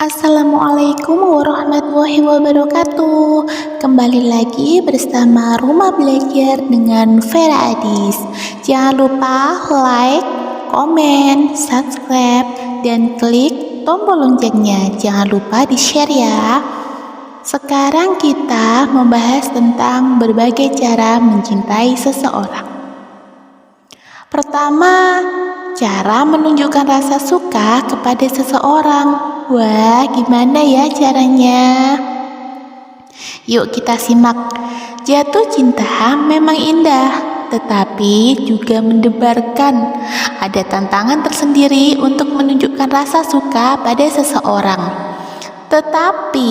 Assalamualaikum warahmatullahi wabarakatuh. Kembali lagi bersama Rumah Belajar dengan Vera Adis. Jangan lupa like, komen, subscribe, dan klik tombol loncengnya. Jangan lupa di-share ya. Sekarang kita membahas tentang berbagai cara mencintai seseorang. Pertama, cara menunjukkan rasa suka kepada seseorang. Wah, gimana ya caranya? Yuk kita simak. Jatuh cinta memang indah, tetapi juga mendebarkan. Ada tantangan tersendiri untuk menunjukkan rasa suka pada seseorang. Tetapi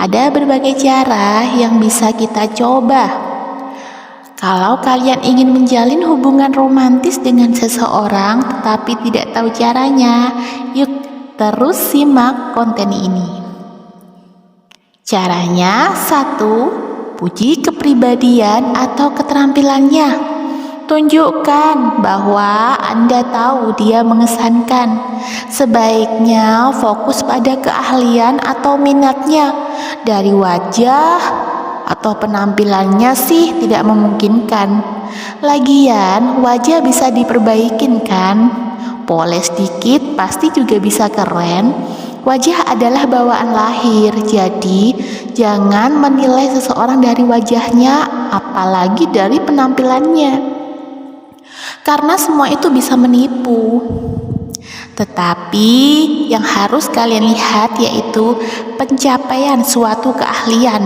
ada berbagai cara yang bisa kita coba. Kalau kalian ingin menjalin hubungan romantis dengan seseorang tetapi tidak tahu caranya, yuk terus simak konten ini. Caranya, 1. Puji kepribadian atau keterampilannya. Tunjukkan bahwa Anda tahu dia mengesankan. Sebaiknya fokus pada keahlian atau minatnya. Dari wajah atau penampilannya sih tidak memungkinkan. Lagian wajah bisa diperbaikin kan? Poles dikit pasti juga bisa keren. Wajah adalah bawaan lahir, jadi jangan menilai seseorang dari wajahnya, apalagi dari penampilannya, karena semua itu bisa menipu. Tetapi yang harus kalian lihat yaitu pencapaian suatu keahlian,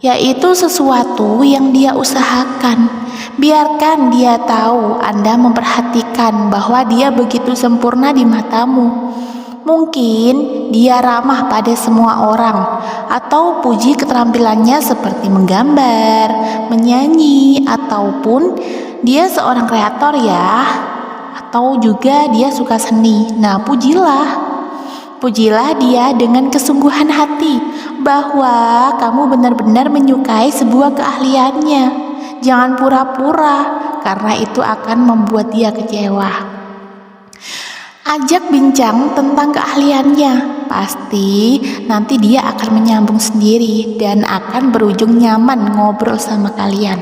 yaitu sesuatu yang dia usahakan. Biarkan dia tahu Anda memperhatikan bahwa dia begitu sempurna di matamu. Mungkin dia ramah pada semua orang, atau puji keterampilannya seperti menggambar, menyanyi, ataupun dia seorang kreator ya, atau juga dia suka seni. Nah, pujilah dia dengan kesungguhan hati bahwa kamu benar-benar menyukai sebuah keahliannya. Jangan pura-pura, karena itu akan membuat dia kecewa. Ajak bincang tentang keahliannya. Pasti nanti dia akan menyambung sendiri dan akan berujung nyaman ngobrol sama kalian.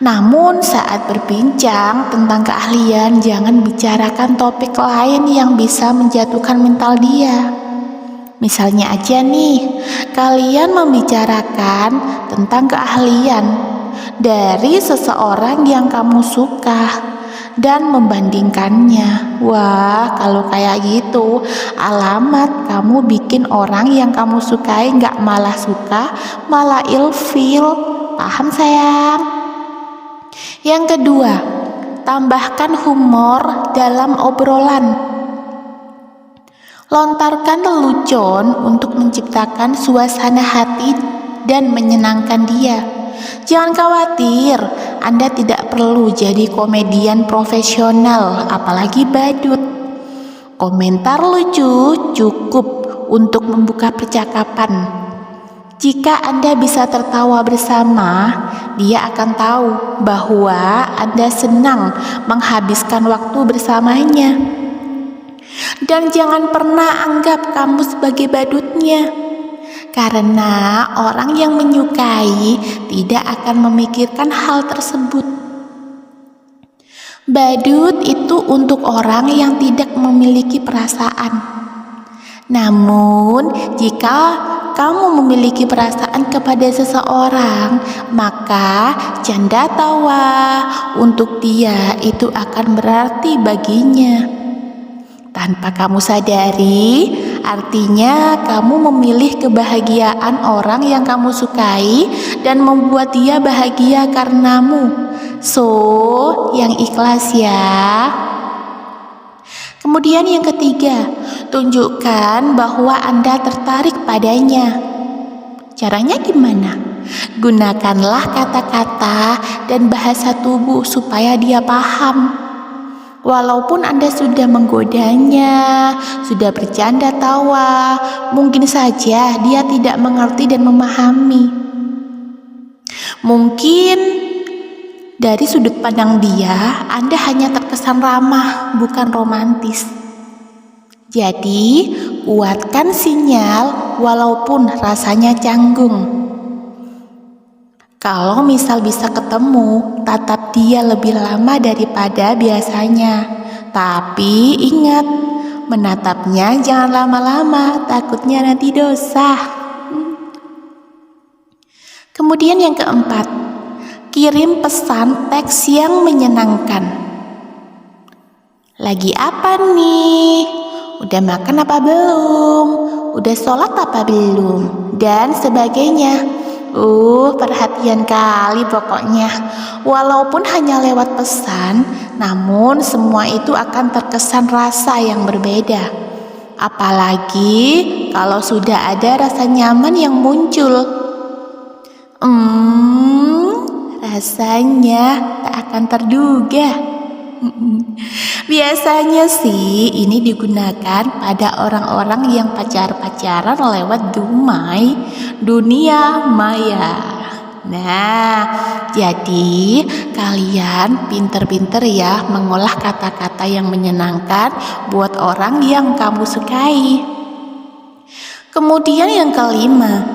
Namun saat berbincang tentang keahlian, jangan bicarakan topik lain yang bisa menjatuhkan mental dia. Misalnya aja nih, kalian membicarakan tentang keahlian dari seseorang yang kamu suka dan membandingkannya. Wah, kalau kayak gitu, alamat kamu bikin orang yang kamu sukai gak malah suka, malah ilfil. Paham sayang? Yang kedua, tambahkan humor dalam obrolan. Lontarkan lelucon untuk menciptakan suasana hati dan menyenangkan dia. Jangan khawatir, Anda tidak perlu jadi komedian profesional, apalagi badut. Komentar lucu cukup untuk membuka percakapan. Jika Anda bisa tertawa bersama, dia akan tahu bahwa Anda senang menghabiskan waktu bersamanya. Dan jangan pernah anggap kamu sebagai badutnya, karena orang yang menyukai tidak akan memikirkan hal tersebut. Badut itu untuk orang yang tidak memiliki perasaan. Namun, jika kamu memiliki perasaan kepada seseorang, maka canda tawa untuk dia itu akan berarti baginya. Tanpa kamu sadari, artinya kamu memilih kebahagiaan orang yang kamu sukai dan membuat dia bahagia karenamu. So, yang ikhlas ya. Kemudian yang ketiga, tunjukkan bahwa Anda tertarik padanya. Caranya gimana? Gunakanlah kata-kata dan bahasa tubuh supaya dia paham. Walaupun Anda sudah menggodanya, sudah bercanda tawa, mungkin saja dia tidak mengerti dan memahami. Mungkin dari sudut pandang dia, Anda hanya terkesan ramah, bukan romantis. Jadi, kuatkan sinyal walaupun rasanya canggung. Kalau misal bisa ketemu, tatap dia lebih lama daripada biasanya. Tapi ingat, menatapnya jangan lama-lama, takutnya nanti dosa. Kemudian yang keempat, kirim pesan teks yang menyenangkan. Lagi apa nih? Udah makan apa belum? Udah sholat apa belum? Dan sebagainya. Perhatian kali pokoknya. Walaupun hanya lewat pesan, namun semua itu akan terkesan rasa yang berbeda. Apalagi kalau sudah ada rasa nyaman yang muncul. Rasanya tak akan terduga. Biasanya sih ini digunakan pada orang-orang yang pacaran lewat dunia maya. Nah, jadi kalian pinter-pinter ya mengolah kata-kata yang menyenangkan buat orang yang kamu sukai. Kemudian yang kelima,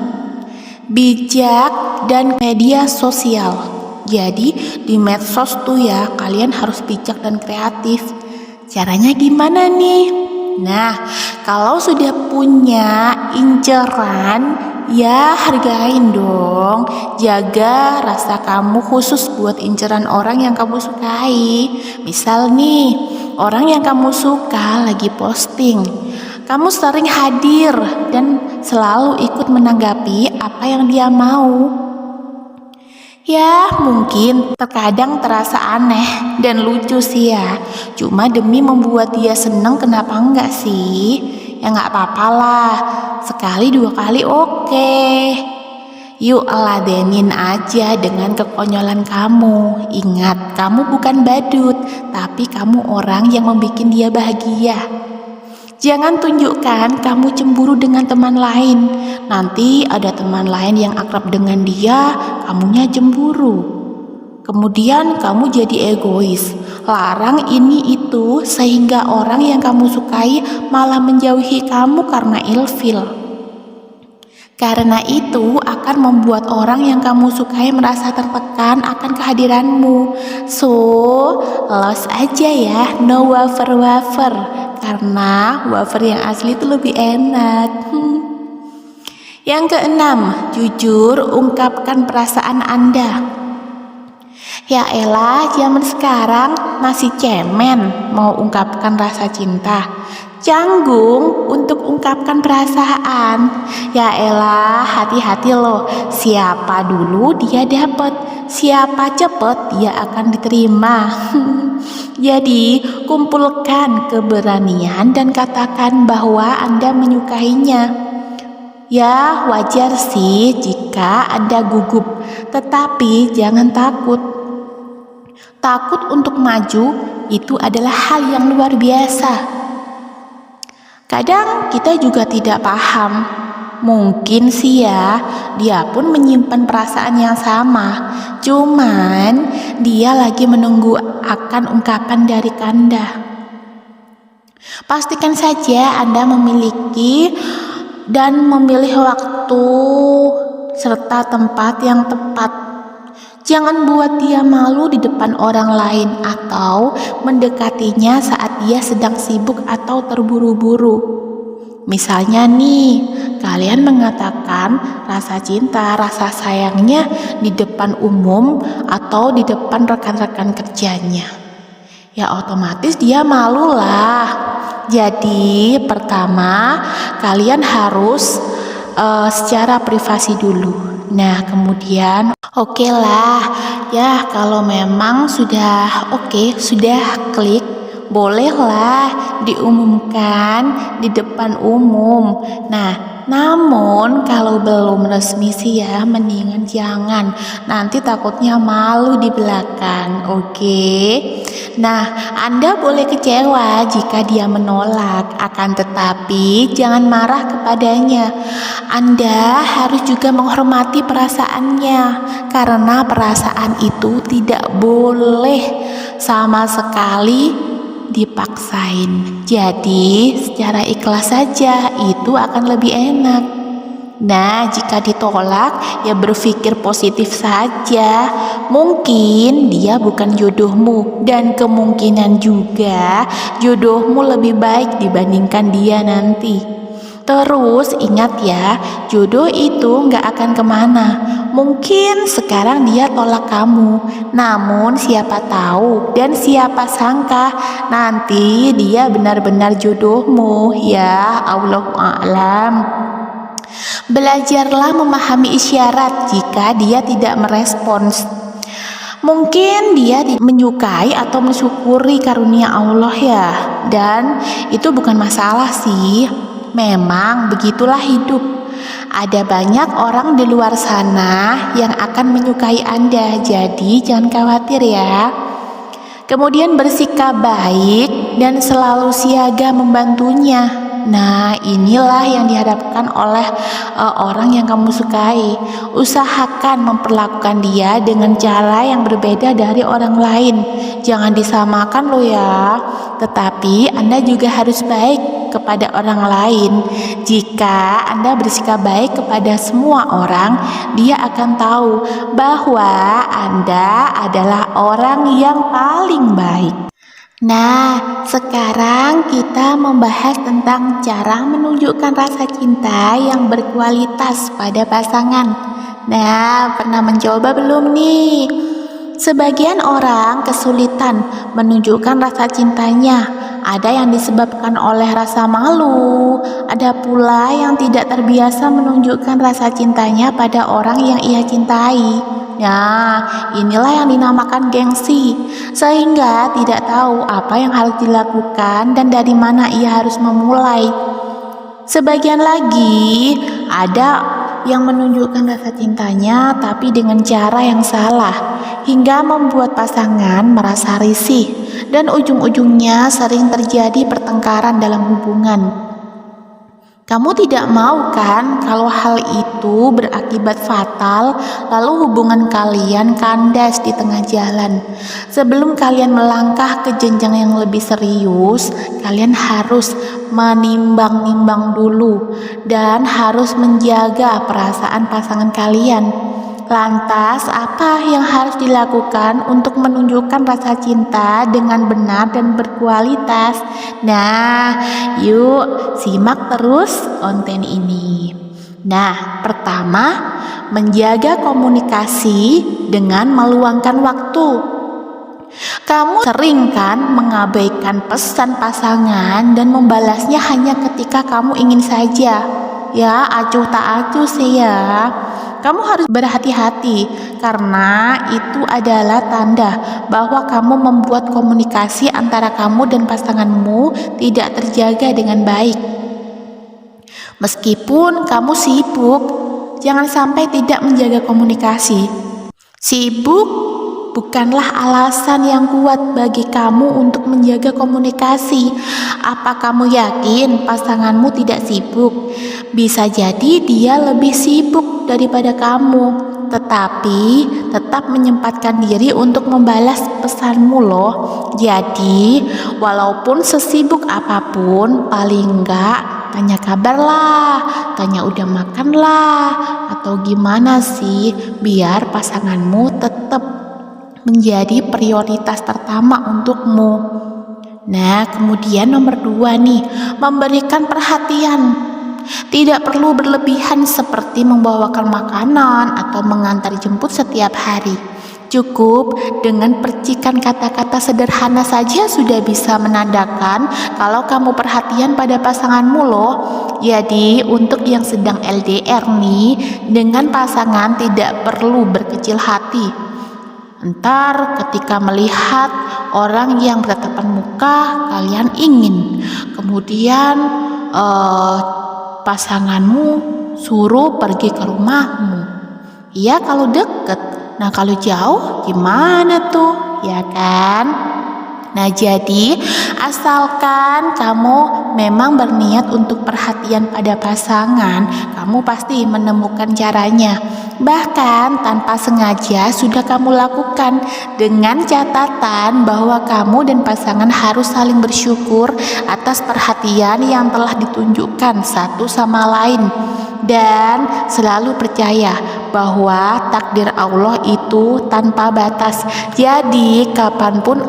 bijak dan media sosial. Jadi di medsos tuh ya kalian harus bijak dan kreatif. Caranya gimana nih? Nah, kalau sudah punya inceran, ya hargain dong. Jaga rasa kamu khusus buat inceran orang yang kamu sukai. Misal nih, orang yang kamu suka lagi posting, kamu sering hadir dan selalu ikut menanggapi apa yang dia mau. Ya mungkin terkadang terasa aneh dan lucu sih ya. Cuma demi membuat dia seneng, kenapa enggak sih? Ya enggak apa-apa lah, sekali dua kali oke. Yuk ladenin aja dengan kekonyolan kamu. Ingat, kamu bukan badut, tapi kamu orang yang membuat dia bahagia. Jangan tunjukkan kamu cemburu dengan teman lain. Nanti ada teman lain yang akrab dengan dia, kamunya cemburu. Kemudian kamu jadi egois, larang ini itu sehingga orang yang kamu sukai malah menjauhi kamu karena ilfil. Karena itu akan membuat orang yang kamu sukai merasa tertekan akan kehadiranmu. So, los aja ya, no wafer. Karena wafer yang asli itu lebih enak. Yang keenam, jujur ungkapkan perasaan Anda. Ya elah, zaman sekarang masih cemen mau ungkapkan rasa cinta. Canggung untuk ungkapkan perasaan. Ya elah, hati-hati loh. Siapa dulu dia dapat, siapa cepet dia akan diterima. Jadi, kumpulkan keberanian dan katakan bahwa Anda menyukainya. Ya, wajar sih jika Anda gugup, tetapi jangan takut. Takut untuk maju itu adalah hal yang luar biasa. Kadang kita juga tidak paham. Mungkin sih ya, dia pun menyimpan perasaan yang sama. Cuman dia lagi menunggu akan ungkapan dari Anda. Pastikan saja Anda memiliki dan memilih waktu serta tempat yang tepat. Jangan buat dia malu di depan orang lain atau mendekatinya saat dia sedang sibuk atau terburu-buru. Misalnya nih, kalian mengatakan rasa cinta, rasa sayangnya di depan umum atau di depan rekan-rekan kerjanya. Ya otomatis dia malu lah. Jadi pertama, kalian harus secara privasi dulu. Nah kemudian oke lah, ya kalau memang sudah oke, sudah klik, bolehlah diumumkan di depan umum. Nah, namun kalau belum resmi sih ya, mendingan jangan. Nanti takutnya malu di belakang, oke? Nah, Anda boleh kecewa jika dia menolak, akan tetapi jangan marah kepadanya. Anda harus juga menghormati perasaannya, karena perasaan itu tidak boleh sama sekali dipaksain. Jadi secara ikhlas saja itu akan lebih enak. Nah, jika ditolak ya berpikir positif saja. Mungkin dia bukan jodohmu dan kemungkinan juga jodohmu lebih baik dibandingkan dia nanti. Terus ingat ya, jodoh itu gak akan kemana. Mungkin sekarang dia tolak kamu, namun siapa tahu dan siapa sangka nanti dia benar-benar jodohmu ya. Allahu a'lam. Belajarlah memahami isyarat jika dia tidak merespons. Mungkin dia menyukai atau mensyukuri karunia Allah ya, dan itu bukan masalah sih. Memang begitulah hidup. Ada banyak orang di luar sana yang akan menyukai Anda, jadi jangan khawatir ya. Kemudian bersikap baik dan selalu siaga membantunya. Nah, inilah yang diharapkan oleh orang yang kamu sukai. Usahakan memperlakukan dia dengan cara yang berbeda dari orang lain. Jangan disamakan loh ya. Tetapi Anda juga harus baik kepada orang lain. Jika Anda bersikap baik kepada semua orang, dia akan tahu bahwa Anda adalah orang yang paling baik. Nah, sekarang kita membahas tentang cara menunjukkan rasa cinta yang berkualitas pada pasangan. Nah, pernah mencoba belum nih? Sebagian orang kesulitan menunjukkan rasa cintanya. Ada yang disebabkan oleh rasa malu, ada pula yang tidak terbiasa menunjukkan rasa cintanya pada orang yang ia cintai. Nah, inilah yang dinamakan gengsi, sehingga tidak tahu apa yang harus dilakukan dan dari mana ia harus memulai. Sebagian lagi ada yang menunjukkan rasa cintanya tapi dengan cara yang salah, hingga membuat pasangan merasa risih dan ujung-ujungnya sering terjadi pertengkaran dalam hubungan. Kamu tidak mau kan kalau hal itu berakibat fatal, lalu hubungan kalian kandas di tengah jalan. Sebelum kalian melangkah ke jenjang yang lebih serius, kalian harus menimbang-nimbang dulu dan harus menjaga perasaan pasangan kalian. Lantas, apa yang harus dilakukan untuk menunjukkan rasa cinta dengan benar dan berkualitas? Nah, yuk simak terus konten ini. Nah, pertama, menjaga komunikasi dengan meluangkan waktu. Kamu sering kan mengabaikan pesan pasangan dan membalasnya hanya ketika kamu ingin saja. Ya, acuh tak acuh sih ya. Kamu harus berhati-hati karena itu adalah tanda bahwa kamu membuat komunikasi antara kamu dan pasanganmu tidak terjaga dengan baik. Meskipun kamu sibuk, jangan sampai tidak menjaga komunikasi. Sibuk bukanlah alasan yang kuat bagi kamu untuk menjaga komunikasi. Apa kamu yakin pasanganmu tidak sibuk? Bisa jadi dia lebih sibuk daripada kamu, tetapi tetap menyempatkan diri untuk membalas pesanmu loh. Jadi, walaupun sesibuk apapun, paling enggak tanya kabar lah, tanya udah makan lah, atau gimana sih biar pasanganmu tetap menjadi prioritas pertama untukmu. Nah, kemudian nomor 2 nih, memberikan perhatian. Tidak perlu berlebihan seperti membawakan makanan atau mengantar jemput setiap hari. Cukup dengan percikan kata-kata sederhana saja sudah bisa menandakan kalau kamu perhatian pada pasanganmu loh. Jadi untuk yang sedang LDR nih, dengan pasangan tidak perlu berkecil hati. Ntar ketika melihat orang yang bertatapan muka kalian ingin, kemudian pasanganmu suruh pergi ke rumahmu. Iya kalau deket. Nah kalau jauh gimana tuh? Ya kan? Nah, jadi asalkan kamu memang berniat untuk perhatian pada pasangan, kamu pasti menemukan caranya. Bahkan tanpa sengaja sudah kamu lakukan dengan catatan bahwa kamu dan pasangan harus saling bersyukur atas perhatian yang telah ditunjukkan satu sama lain. Dan selalu percaya bahwa takdir Allah itu tanpa batas. Jadi kapanpun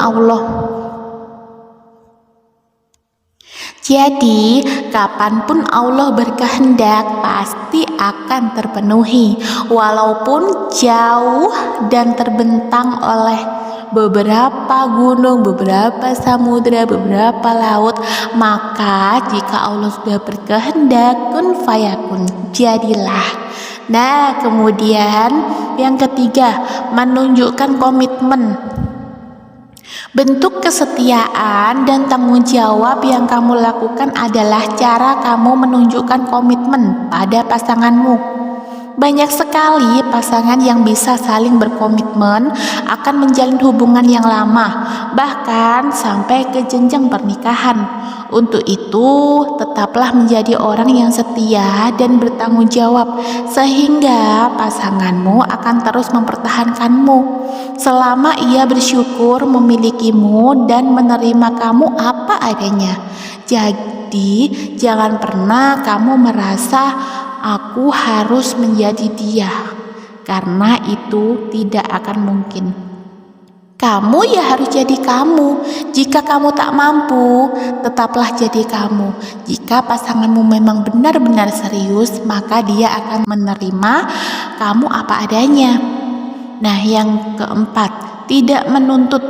Allah berkehendak pasti akan terpenuhi, walaupun jauh dan terbentang oleh beberapa gunung, beberapa samudra, beberapa laut. Maka jika Allah sudah berkehendak, kun fayakun, jadilah. Nah, kemudian yang ketiga, menunjukkan komitmen. Bentuk kesetiaan dan tanggung jawab yang kamu lakukan adalah cara kamu menunjukkan komitmen pada pasanganmu. Banyak sekali pasangan yang bisa saling berkomitmen akan menjalin hubungan yang lama, bahkan sampai ke jenjang pernikahan. Untuk itu, tetaplah menjadi orang yang setia dan bertanggung jawab, sehingga pasanganmu akan terus mempertahankanmu selama ia bersyukur memilikimu dan menerima kamu apa adanya. Jadi, jangan pernah kamu merasa aku harus menjadi dia, karena itu tidak akan mungkin. Kamu ya harus jadi kamu. Jika kamu tak mampu, tetaplah jadi kamu. Jika pasanganmu memang benar-benar serius, maka dia akan menerima kamu apa adanya. Nah, yang keempat, tidak menuntut.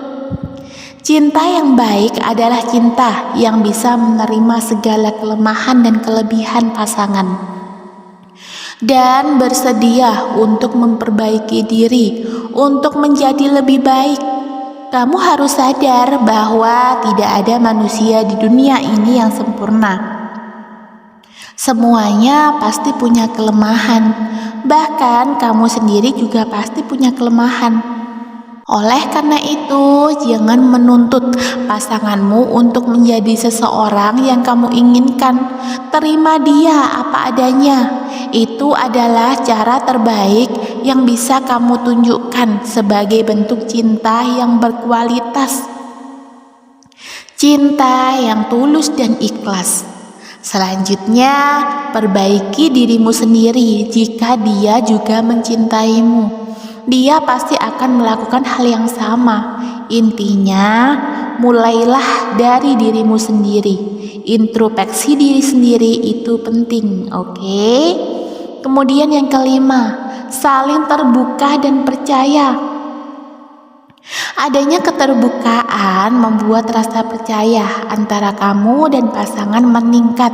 Cinta yang baik adalah cinta yang bisa menerima segala kelemahan dan kelebihan pasangan, dan bersedia untuk memperbaiki diri, untuk menjadi lebih baik. Kamu harus sadar bahwa tidak ada manusia di dunia ini yang sempurna. Semuanya pasti punya kelemahan, bahkan kamu sendiri juga pasti punya kelemahan. Oleh karena itu, jangan menuntut pasanganmu untuk menjadi seseorang yang kamu inginkan. Terima dia apa adanya. Itu adalah cara terbaik yang bisa kamu tunjukkan sebagai bentuk cinta yang berkualitas. Cinta yang tulus dan ikhlas. Selanjutnya, perbaiki dirimu sendiri. Jika dia juga mencintaimu, dia pasti akan melakukan hal yang sama. Intinya, mulailah dari dirimu sendiri. Introspeksi diri sendiri itu penting, oke? Kemudian yang kelima, saling terbuka dan percaya. Adanya keterbukaan membuat rasa percaya antara kamu dan pasangan meningkat.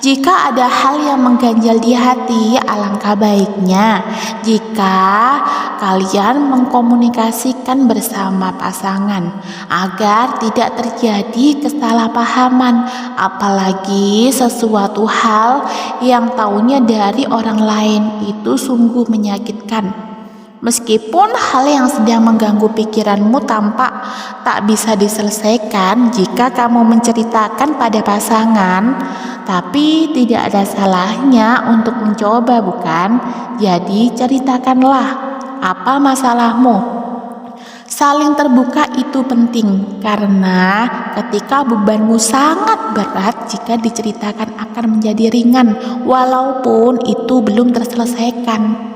Jika ada hal yang mengganjal di hati, alangkah baiknya jika kalian mengkomunikasikan bersama pasangan agar tidak terjadi kesalahpahaman, apalagi sesuatu hal yang taunya dari orang lain. Itu sungguh menyakitkan. Meskipun hal yang sedang mengganggu pikiranmu tampak tak bisa diselesaikan jika kamu menceritakan pada pasangan, tapi tidak ada salahnya untuk mencoba, bukan? Jadi ceritakanlah apa masalahmu. Saling terbuka itu penting, karena ketika bebanmu sangat berat, jika diceritakan akan menjadi ringan walaupun itu belum terselesaikan.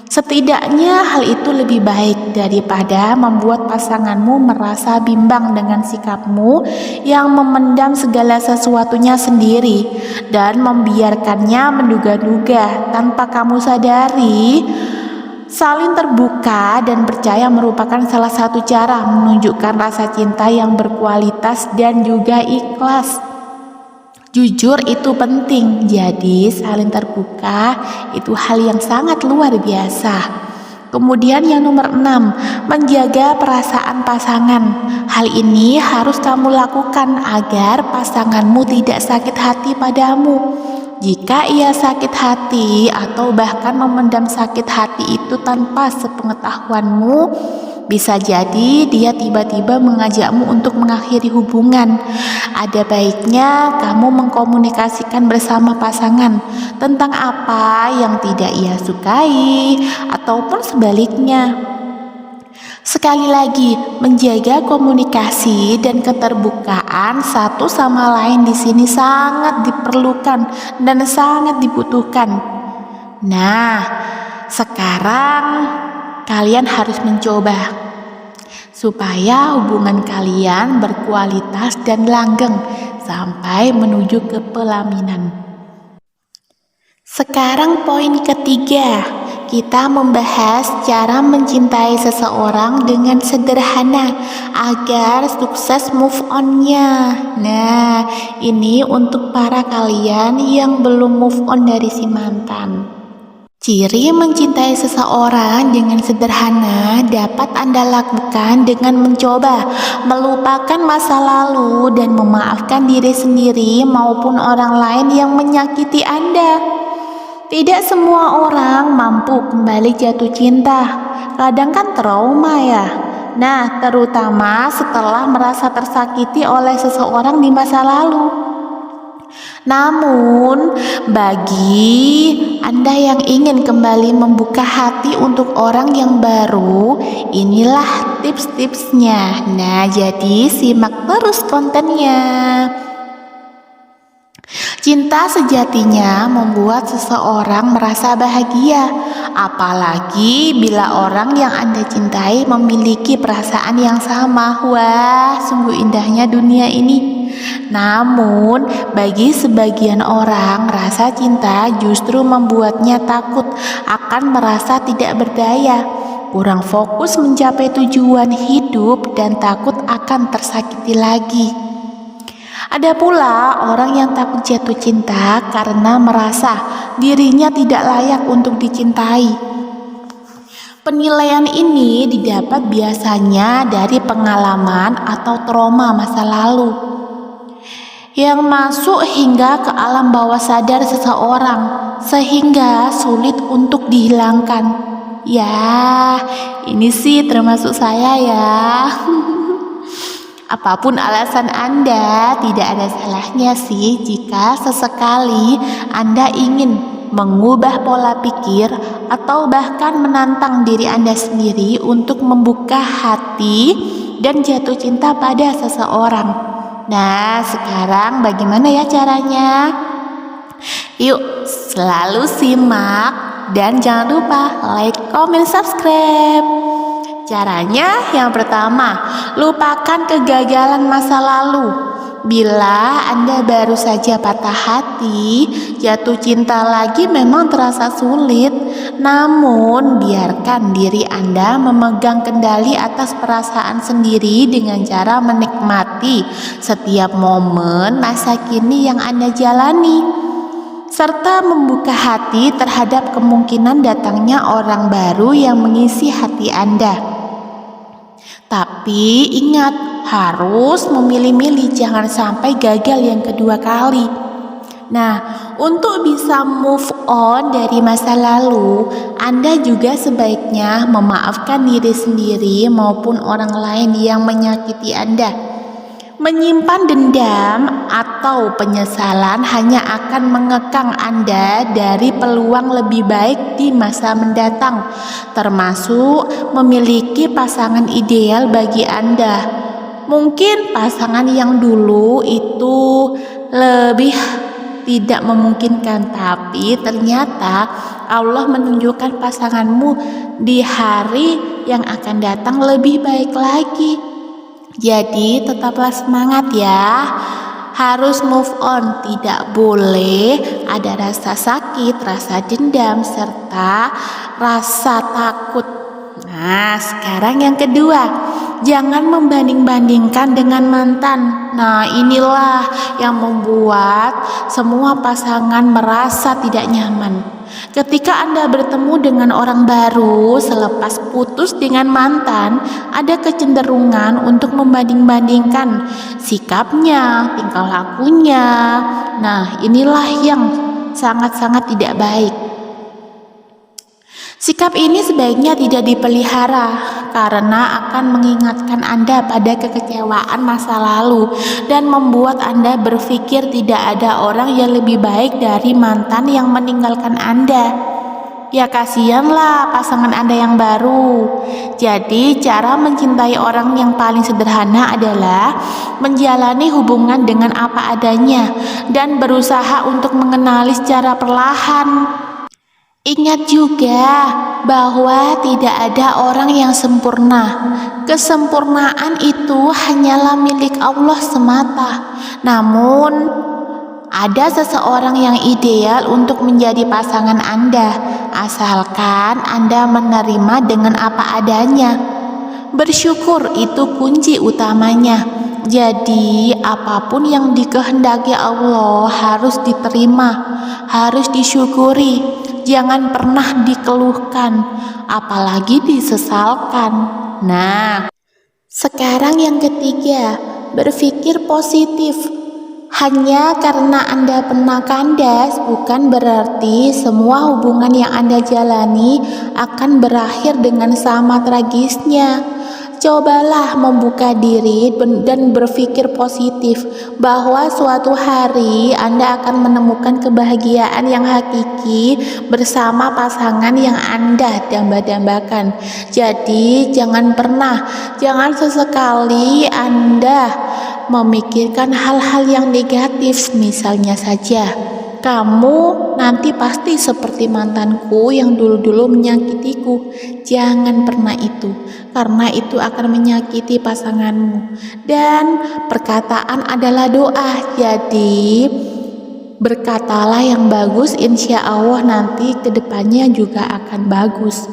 Setidaknya hal itu lebih baik daripada membuat pasanganmu merasa bimbang dengan sikapmu yang memendam segala sesuatunya sendiri dan membiarkannya menduga-duga tanpa kamu sadari. Saling terbuka dan percaya merupakan salah satu cara menunjukkan rasa cinta yang berkualitas dan juga ikhlas. Jujur itu penting, jadi saling terbuka itu hal yang sangat luar biasa. Kemudian yang nomor 6, menjaga perasaan pasangan. Hal ini harus kamu lakukan agar pasanganmu tidak sakit hati padamu. Jika ia sakit hati atau bahkan memendam sakit hati itu tanpa sepengetahuanmu, Bisa jadi dia tiba-tiba mengajakmu untuk mengakhiri hubungan. Ada baiknya kamu mengkomunikasikan bersama pasangan tentang apa yang tidak ia sukai ataupun sebaliknya. Sekali lagi, menjaga komunikasi dan keterbukaan satu sama lain di sini sangat diperlukan dan sangat dibutuhkan. Nah, sekarang kalian harus mencoba supaya hubungan kalian berkualitas dan langgeng sampai menuju ke pelaminan. Sekarang poin ketiga, kita membahas cara mencintai seseorang dengan sederhana agar sukses move on-nya. Nah, ini untuk para kalian yang belum move on dari si mantan. Ciri mencintai seseorang dengan sederhana dapat Anda lakukan dengan mencoba melupakan masa lalu dan memaafkan diri sendiri maupun orang lain yang menyakiti Anda. Tidak semua orang mampu kembali jatuh cinta. Kadang kan trauma ya. Nah, terutama setelah merasa tersakiti oleh seseorang di masa lalu. Namun, bagi Anda yang ingin kembali membuka hati untuk orang yang baru, inilah tips-tipsnya. Nah, jadi simak terus kontennya. Cinta sejatinya membuat seseorang merasa bahagia, apalagi bila orang yang Anda cintai memiliki perasaan yang sama. Wah, sungguh indahnya dunia ini. Namun, bagi sebagian orang, rasa cinta justru membuatnya takut akan merasa tidak berdaya, kurang fokus mencapai tujuan hidup, dan takut akan tersakiti lagi. Ada pula orang yang takut jatuh cinta karena merasa dirinya tidak layak untuk dicintai. Penilaian ini didapat biasanya dari pengalaman atau trauma masa lalu yang masuk hingga ke alam bawah sadar seseorang sehingga sulit untuk dihilangkan. Ya, ini sih termasuk saya ya. Apapun alasan Anda, tidak ada salahnya sih jika sesekali Anda ingin mengubah pola pikir atau bahkan menantang diri Anda sendiri untuk membuka hati dan jatuh cinta pada seseorang. Nah, sekarang bagaimana ya caranya? Yuk, selalu simak dan jangan lupa like, comment, subscribe. Caranya yang pertama, lupakan kegagalan masa lalu. Bila Anda baru saja patah hati, jatuh cinta lagi memang terasa sulit. Namun, biarkan diri Anda memegang kendali atas perasaan sendiri dengan cara menikmati setiap momen masa kini yang Anda jalani, serta membuka hati terhadap kemungkinan datangnya orang baru yang mengisi hati Anda. Tapi ingat, harus memilih-milih, jangan sampai gagal yang kedua kali. Nah, untuk bisa move on dari masa lalu, Anda juga sebaiknya memaafkan diri sendiri maupun orang lain yang menyakiti Anda. Menyimpan dendam atau penyesalan hanya akan mengekang Anda dari peluang lebih baik di masa mendatang, termasuk memiliki pasangan ideal bagi Anda. Mungkin pasangan yang dulu itu lebih tidak memungkinkan, tapi ternyata Allah menunjukkan pasanganmu di hari yang akan datang lebih baik lagi. Jadi tetaplah semangat ya. Harus move on, tidak boleh ada rasa sakit, rasa dendam, serta rasa takut. Nah, sekarang yang kedua, jangan membanding-bandingkan dengan mantan. Nah, inilah yang membuat semua pasangan merasa tidak nyaman. Ketika Anda bertemu dengan orang baru selepas putus dengan mantan, ada kecenderungan untuk membanding-bandingkan sikapnya, tingkah lakunya. Nah, inilah yang sangat-sangat tidak baik. Sikap ini sebaiknya tidak dipelihara karena akan mengingatkan Anda pada kekecewaan masa lalu dan membuat Anda berpikir tidak ada orang yang lebih baik dari mantan yang meninggalkan Anda. Ya kasihanlah pasangan Anda yang baru. Jadi cara mencintai orang yang paling sederhana adalah menjalani hubungan dengan apa adanya dan berusaha untuk mengenali secara perlahan. Ingat juga bahwa tidak ada orang yang sempurna. Kesempurnaan itu hanyalah milik Allah semata. Namun, ada seseorang yang ideal untuk menjadi pasangan Anda, asalkan Anda menerima dengan apa adanya. Bersyukur itu kunci utamanya. Jadi, apapun yang dikehendaki Allah harus diterima, harus disyukuri. Jangan pernah dikeluhkan, apalagi disesalkan. Nah, sekarang yang ketiga, berpikir positif. Hanya karena Anda pernah kandas, bukan berarti semua hubungan yang Anda jalani akan berakhir dengan sama tragisnya. Cobalah membuka diri dan berpikir positif bahwa suatu hari Anda akan menemukan kebahagiaan yang hakiki bersama pasangan yang Anda damba-dambakan. Jadi jangan sesekali Anda memikirkan hal-hal yang negatif. Misalnya saja, kamu nanti pasti seperti mantanku yang dulu-dulu menyakitiku. Jangan pernah itu, karena itu akan menyakiti pasanganmu. Dan perkataan adalah doa, jadi berkatalah yang bagus, insya Allah nanti kedepannya juga akan bagus.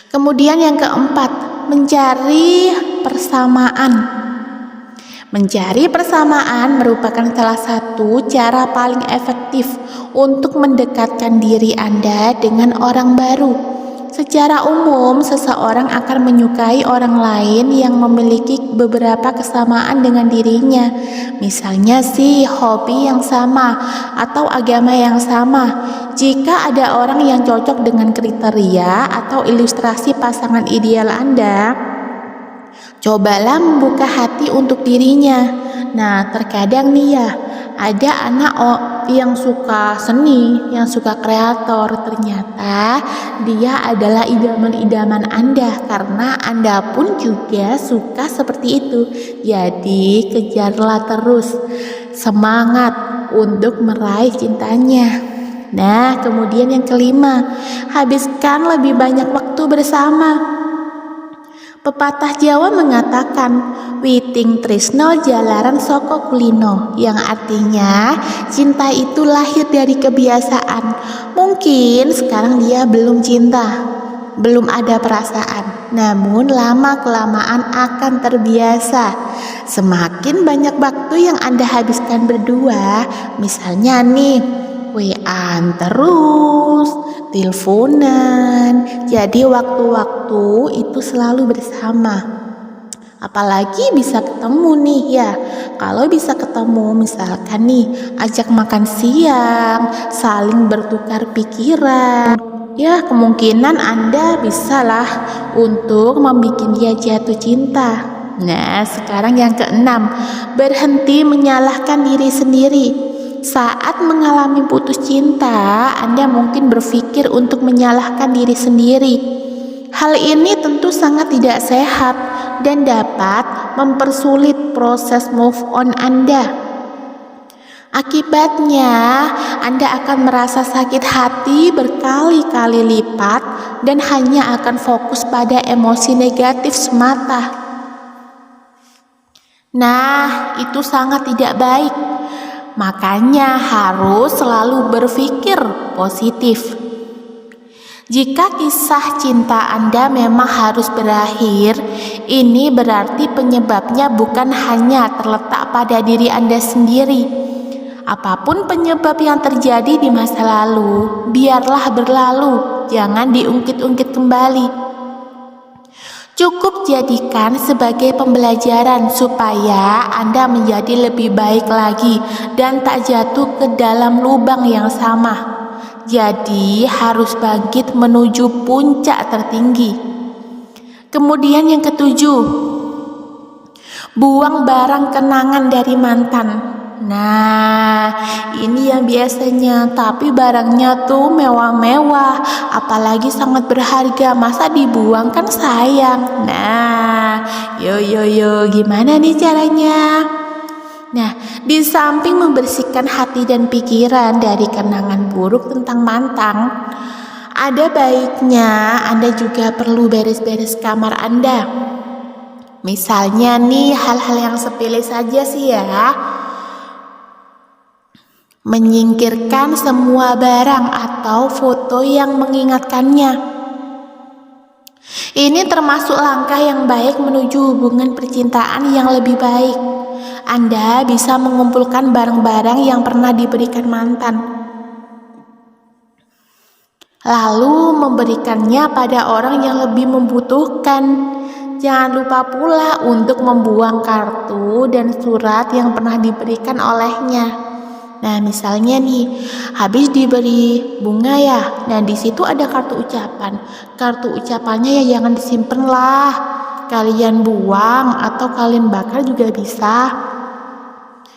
Kemudian yang keempat, mencari persamaan. Mencari persamaan merupakan salah satu cara paling efektif untuk mendekatkan diri Anda dengan orang baru. Secara umum, seseorang akan menyukai orang lain yang memiliki beberapa kesamaan dengan dirinya. Misalnya sih, hobi yang sama atau agama yang sama. Jika ada orang yang cocok dengan kriteria atau ilustrasi pasangan ideal Anda, cobalah membuka hati untuk dirinya. Nah, terkadang nih ya, ada anak yang suka seni, yang suka kreator. Ternyata dia adalah idaman-idaman Anda, karena Anda pun juga suka seperti itu. Jadi kejarlah terus, semangat untuk meraih cintanya. Nah, kemudian yang kelima, habiskan lebih banyak waktu bersama. Pepatah Jawa mengatakan, witing trisno jalaran soko kulino, yang artinya cinta itu lahir dari kebiasaan. Mungkin sekarang dia belum cinta, belum ada perasaan, namun lama-kelamaan akan terbiasa. Semakin banyak waktu yang Anda habiskan berdua, misalnya nih, WA-an terus, teleponan, jadi waktu-waktu itu selalu bersama. Apalagi bisa ketemu nih ya. Kalau bisa ketemu, misalkan nih, ajak makan siang, saling bertukar pikiran, ya kemungkinan Anda bisalah untuk membuat dia jatuh cinta. Nah, sekarang yang keenam, berhenti menyalahkan diri sendiri. Saat mengalami putus cinta, Anda mungkin berpikir untuk menyalahkan diri sendiri. Hal ini tentu sangat tidak sehat dan dapat mempersulit proses move on Anda. Akibatnya, Anda akan merasa sakit hati berkali-kali lipat dan hanya akan fokus pada emosi negatif semata. Nah, itu sangat tidak baik. Makanya harus selalu berpikir positif. Jika kisah cinta Anda memang harus berakhir, ini berarti penyebabnya bukan hanya terletak pada diri Anda sendiri. Apapun penyebab yang terjadi di masa lalu, biarlah berlalu, jangan diungkit-ungkit kembali. Cukup jadikan sebagai pembelajaran supaya Anda menjadi lebih baik lagi dan tak jatuh ke dalam lubang yang sama. Jadi harus bangkit menuju puncak tertinggi. Kemudian yang ketujuh, buang barang kenangan dari mantan. Nah, ini yang biasanya, tapi barangnya tuh mewah-mewah, apalagi sangat berharga, masa dibuang kan sayang. Nah, yo, gimana nih caranya? Nah, di samping membersihkan hati dan pikiran dari kenangan buruk tentang mantan, ada baiknya Anda juga perlu beres-beres kamar Anda. Misalnya nih, hal-hal yang sepele saja sih ya. Menyingkirkan semua barang atau foto yang mengingatkannya. Ini termasuk langkah yang baik menuju hubungan percintaan yang lebih baik. Anda bisa mengumpulkan barang-barang yang pernah diberikan mantan, lalu memberikannya pada orang yang lebih membutuhkan. Jangan lupa pula untuk membuang kartu dan surat yang pernah diberikan olehnya. Nah, misalnya nih, habis diberi bunga ya, nah di situ ada kartu ucapan. Kartu ucapannya ya jangan disimpan lah, kalian buang atau kalian bakar juga bisa.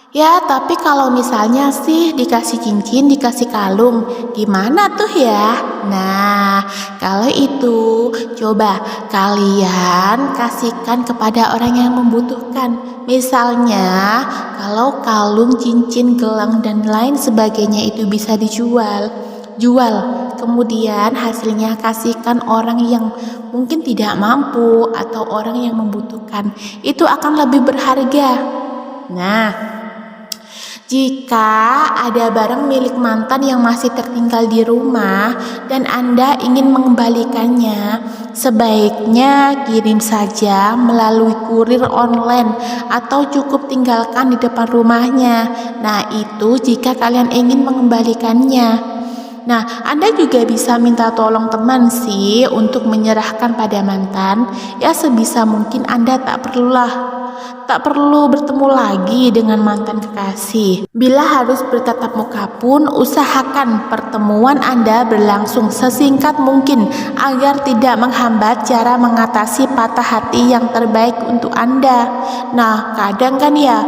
Ya, tapi kalau misalnya sih dikasih cincin, dikasih kalung, gimana tuh ya? Nah, kalau itu coba kalian kasihkan kepada orang yang membutuhkan. Misalnya, kalau kalung, cincin, gelang, dan lain sebagainya itu bisa dijual. Jual, kemudian hasilnya kasihkan orang yang mungkin tidak mampu atau orang yang membutuhkan. Itu akan lebih berharga. Nah, jika ada barang milik mantan yang masih tertinggal di rumah dan Anda ingin mengembalikannya, sebaiknya kirim saja melalui kurir online atau cukup tinggalkan di depan rumahnya. Nah, itu jika kalian ingin mengembalikannya. Nah, Anda juga bisa minta tolong teman sih untuk menyerahkan pada mantan. Ya, sebisa mungkin Anda tak perlu bertemu lagi dengan mantan kekasih. Bila harus bertatap muka pun, usahakan pertemuan Anda berlangsung sesingkat mungkin agar tidak menghambat cara mengatasi patah hati yang terbaik untuk Anda. Nah, kadang kan ya,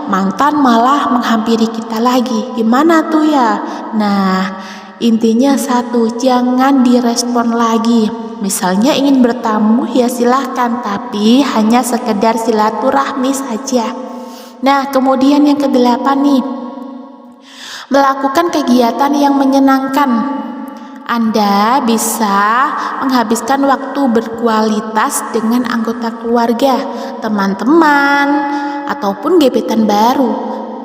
mantan malah menghampiri kita lagi. Gimana tuh ya? Nah, intinya satu, jangan direspon lagi. Misalnya ingin bertamu ya silahkan, tapi hanya sekedar silaturahmi saja. Nah, kemudian yang kedelapan nih, melakukan kegiatan yang menyenangkan. Anda bisa menghabiskan waktu berkualitas dengan anggota keluarga, teman-teman, ataupun gebetan baru.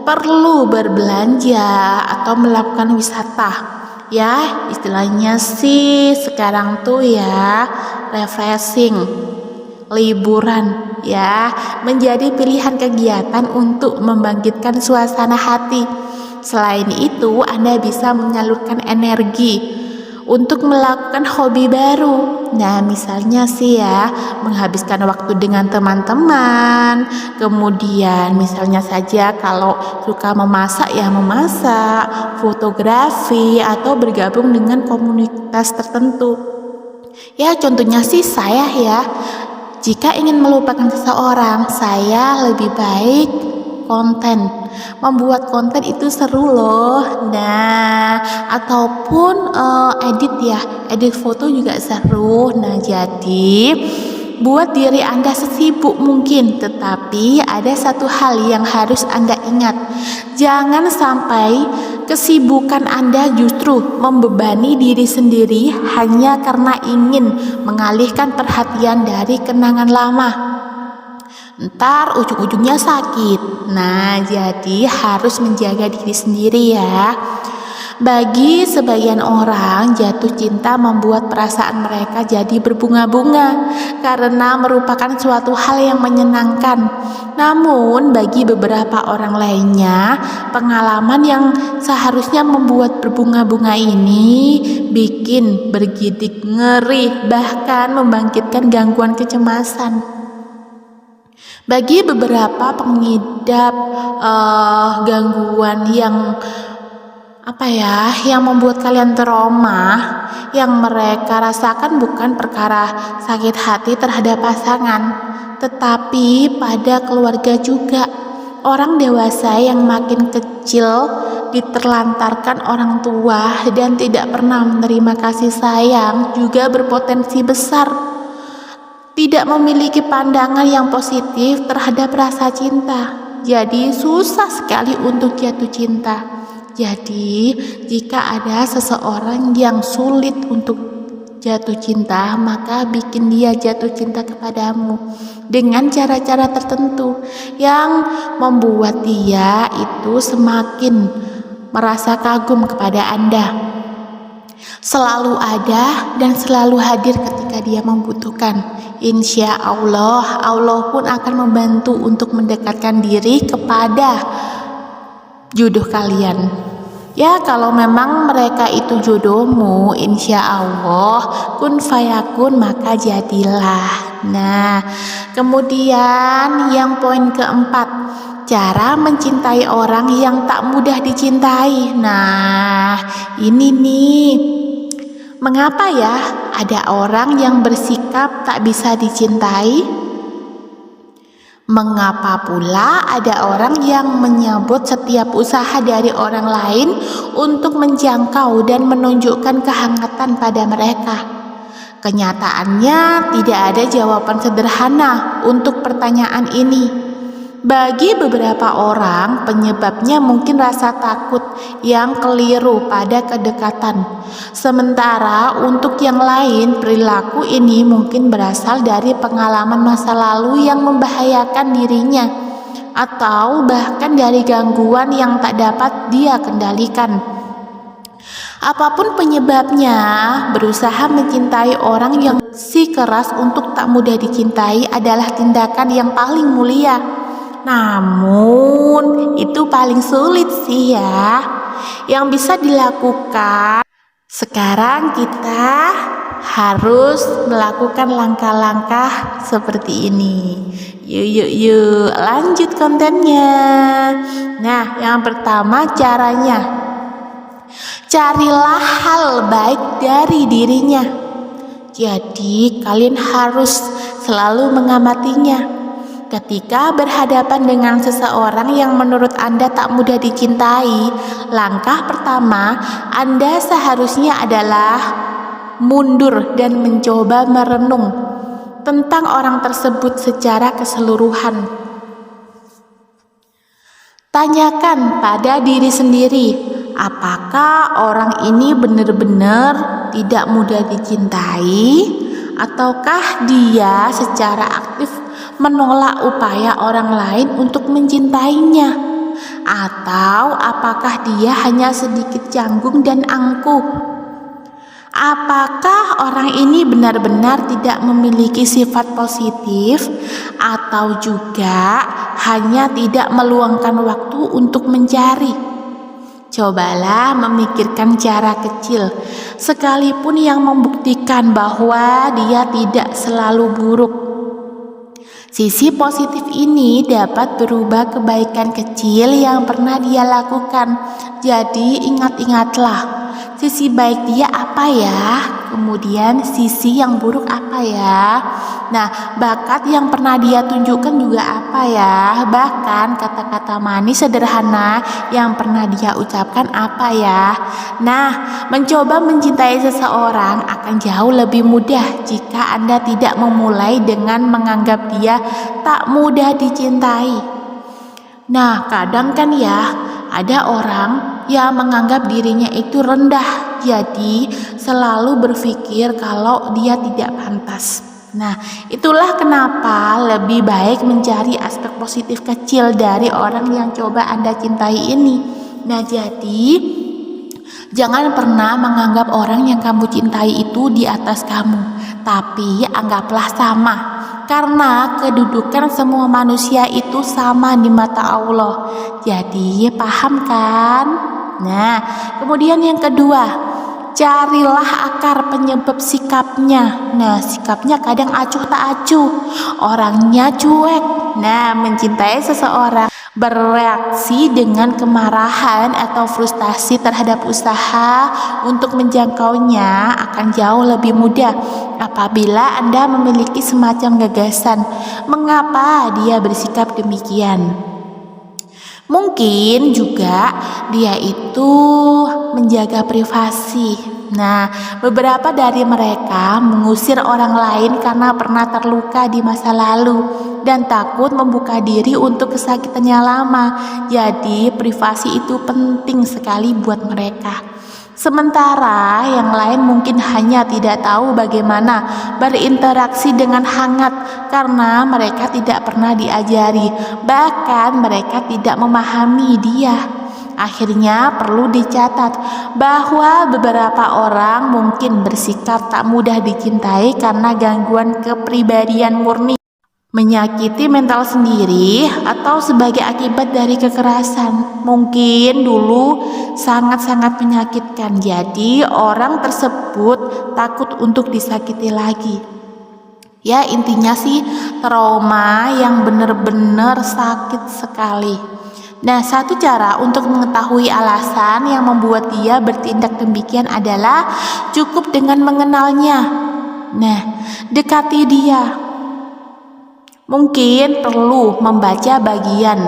Perlu berbelanja atau melakukan wisata. Ya, istilahnya sih sekarang tuh ya refreshing, liburan ya, menjadi pilihan kegiatan untuk membangkitkan suasana hati. Selain itu, Anda bisa menyalurkan energi untuk melakukan hobi baru. Nah, misalnya sih ya, menghabiskan waktu dengan teman-teman. Kemudian misalnya saja kalau suka memasak ya memasak, fotografi, atau bergabung dengan komunitas tertentu. Ya, contohnya sih saya ya, jika ingin melupakan seseorang, saya lebih baik konten. Membuat konten itu seru loh. Nah, ataupun edit foto juga seru. Nah, jadi buat diri Anda sesibuk mungkin, tetapi ada satu hal yang harus Anda ingat. Jangan sampai kesibukan Anda justru membebani diri sendiri hanya karena ingin mengalihkan perhatian dari kenangan lama. Ntar ujung-ujungnya sakit. Nah, jadi harus menjaga diri sendiri ya. Bagi sebagian orang, jatuh cinta membuat perasaan mereka jadi berbunga-bunga karena merupakan suatu hal yang menyenangkan. Namun, bagi beberapa orang lainnya, pengalaman yang seharusnya membuat berbunga-bunga ini bikin bergidik ngeri, bahkan membangkitkan gangguan kecemasan. Bagi beberapa pengidap gangguan yang yang membuat kalian trauma. Yang mereka rasakan bukan perkara sakit hati terhadap pasangan, tetapi pada keluarga juga. Orang dewasa yang makin kecil diterlantarkan orang tua dan tidak pernah menerima kasih sayang juga berpotensi besar tidak memiliki pandangan yang positif terhadap rasa cinta. Jadi susah sekali untuk jatuh cinta. Jadi jika ada seseorang yang sulit untuk jatuh cinta, maka bikin dia jatuh cinta kepadamu dengan cara-cara tertentu yang membuat dia itu semakin merasa kagum kepada Anda. Selalu ada dan selalu hadir ketika dia membutuhkan. Insya Allah, Allah pun akan membantu untuk mendekatkan diri kepada jodoh kalian. Ya, kalau memang mereka itu jodohmu, insya Allah kun fayakun, maka jadilah. Nah, kemudian yang poin keempat, cara mencintai orang yang tak mudah dicintai. Nah, ini nih, mengapa ya ada orang yang bersikap tak bisa dicintai? Mengapa pula ada orang yang menyambut setiap usaha dari orang lain untuk menjangkau dan menunjukkan kehangatan pada mereka? Kenyataannya tidak ada jawaban sederhana untuk pertanyaan ini. Bagi beberapa orang, penyebabnya mungkin rasa takut yang keliru pada kedekatan. Sementara untuk yang lain, perilaku ini mungkin berasal dari pengalaman masa lalu yang membahayakan dirinya, atau bahkan dari gangguan yang tak dapat dia kendalikan. Apapun penyebabnya, berusaha mencintai orang yang bersikeras untuk tak mudah dicintai adalah tindakan yang paling mulia. Namun itu paling sulit sih ya. Yang bisa dilakukan, sekarang kita harus melakukan langkah-langkah seperti ini. Yuk lanjut kontennya. Nah, yang pertama caranya, carilah hal baik dari dirinya. Jadi kalian harus selalu mengamatinya. Ketika berhadapan dengan seseorang yang menurut Anda tak mudah dicintai, langkah pertama Anda seharusnya adalah mundur dan mencoba merenung tentang orang tersebut secara keseluruhan. Tanyakan pada diri sendiri, apakah orang ini benar-benar tidak mudah dicintai, ataukah dia secara aktif menolak upaya orang lain untuk mencintainya, atau apakah dia hanya sedikit canggung dan angkuh? Apakah orang ini benar-benar tidak memiliki sifat positif, atau juga hanya tidak meluangkan waktu untuk mencari? Cobalah memikirkan cara kecil, sekalipun yang membuktikan bahwa dia tidak selalu buruk. Sisi positif ini dapat berubah kebaikan kecil yang pernah dia lakukan. Jadi ingat-ingatlah, sisi baik dia apa ya, kemudian sisi yang buruk apa ya. Nah, bakat yang pernah dia tunjukkan juga apa ya, bahkan kata-kata manis sederhana yang pernah dia ucapkan apa ya. Nah, mencoba mencintai seseorang akan jauh lebih mudah jika Anda tidak memulai dengan menganggap dia tak mudah dicintai. Nah, kadang kan ya ada orang yang menganggap dirinya itu rendah, jadi selalu berpikir kalau dia tidak pantas. Nah, itulah kenapa lebih baik mencari aspek positif kecil dari orang yang coba Anda cintai ini. Nah, jadi jangan pernah menganggap orang yang kamu cintai itu di atas kamu, tapi anggaplah sama. Karena kedudukan semua manusia itu sama di mata Allah. Jadi paham kan? Nah, kemudian yang kedua, carilah akar penyebab sikapnya. Nah, sikapnya kadang acuh tak acuh, orangnya cuek. Nah, mencintai seseorang bereaksi dengan kemarahan atau frustasi terhadap usaha untuk menjangkaunya akan jauh lebih mudah apabila Anda memiliki semacam gagasan mengapa dia bersikap demikian. Mungkin juga dia itu menjaga privasi. Nah, beberapa dari mereka mengusir orang lain karena pernah terluka di masa lalu dan takut membuka diri untuk kesakitan yang lama. Jadi, privasi itu penting sekali buat mereka. Sementara yang lain mungkin hanya tidak tahu bagaimana berinteraksi dengan hangat karena mereka tidak pernah diajari, bahkan mereka tidak memahami dia. Akhirnya perlu dicatat bahwa beberapa orang mungkin bersikap tak mudah dicintai karena gangguan kepribadian murni, menyakiti mental sendiri, atau sebagai akibat dari kekerasan. Mungkin dulu sangat-sangat menyakitkan, jadi orang tersebut takut untuk disakiti lagi. Ya, intinya sih trauma yang benar-benar sakit sekali. Nah, satu cara untuk mengetahui alasan yang membuat dia bertindak demikian adalah cukup dengan mengenalnya. Nah, dekati dia. Mungkin perlu membaca bagian.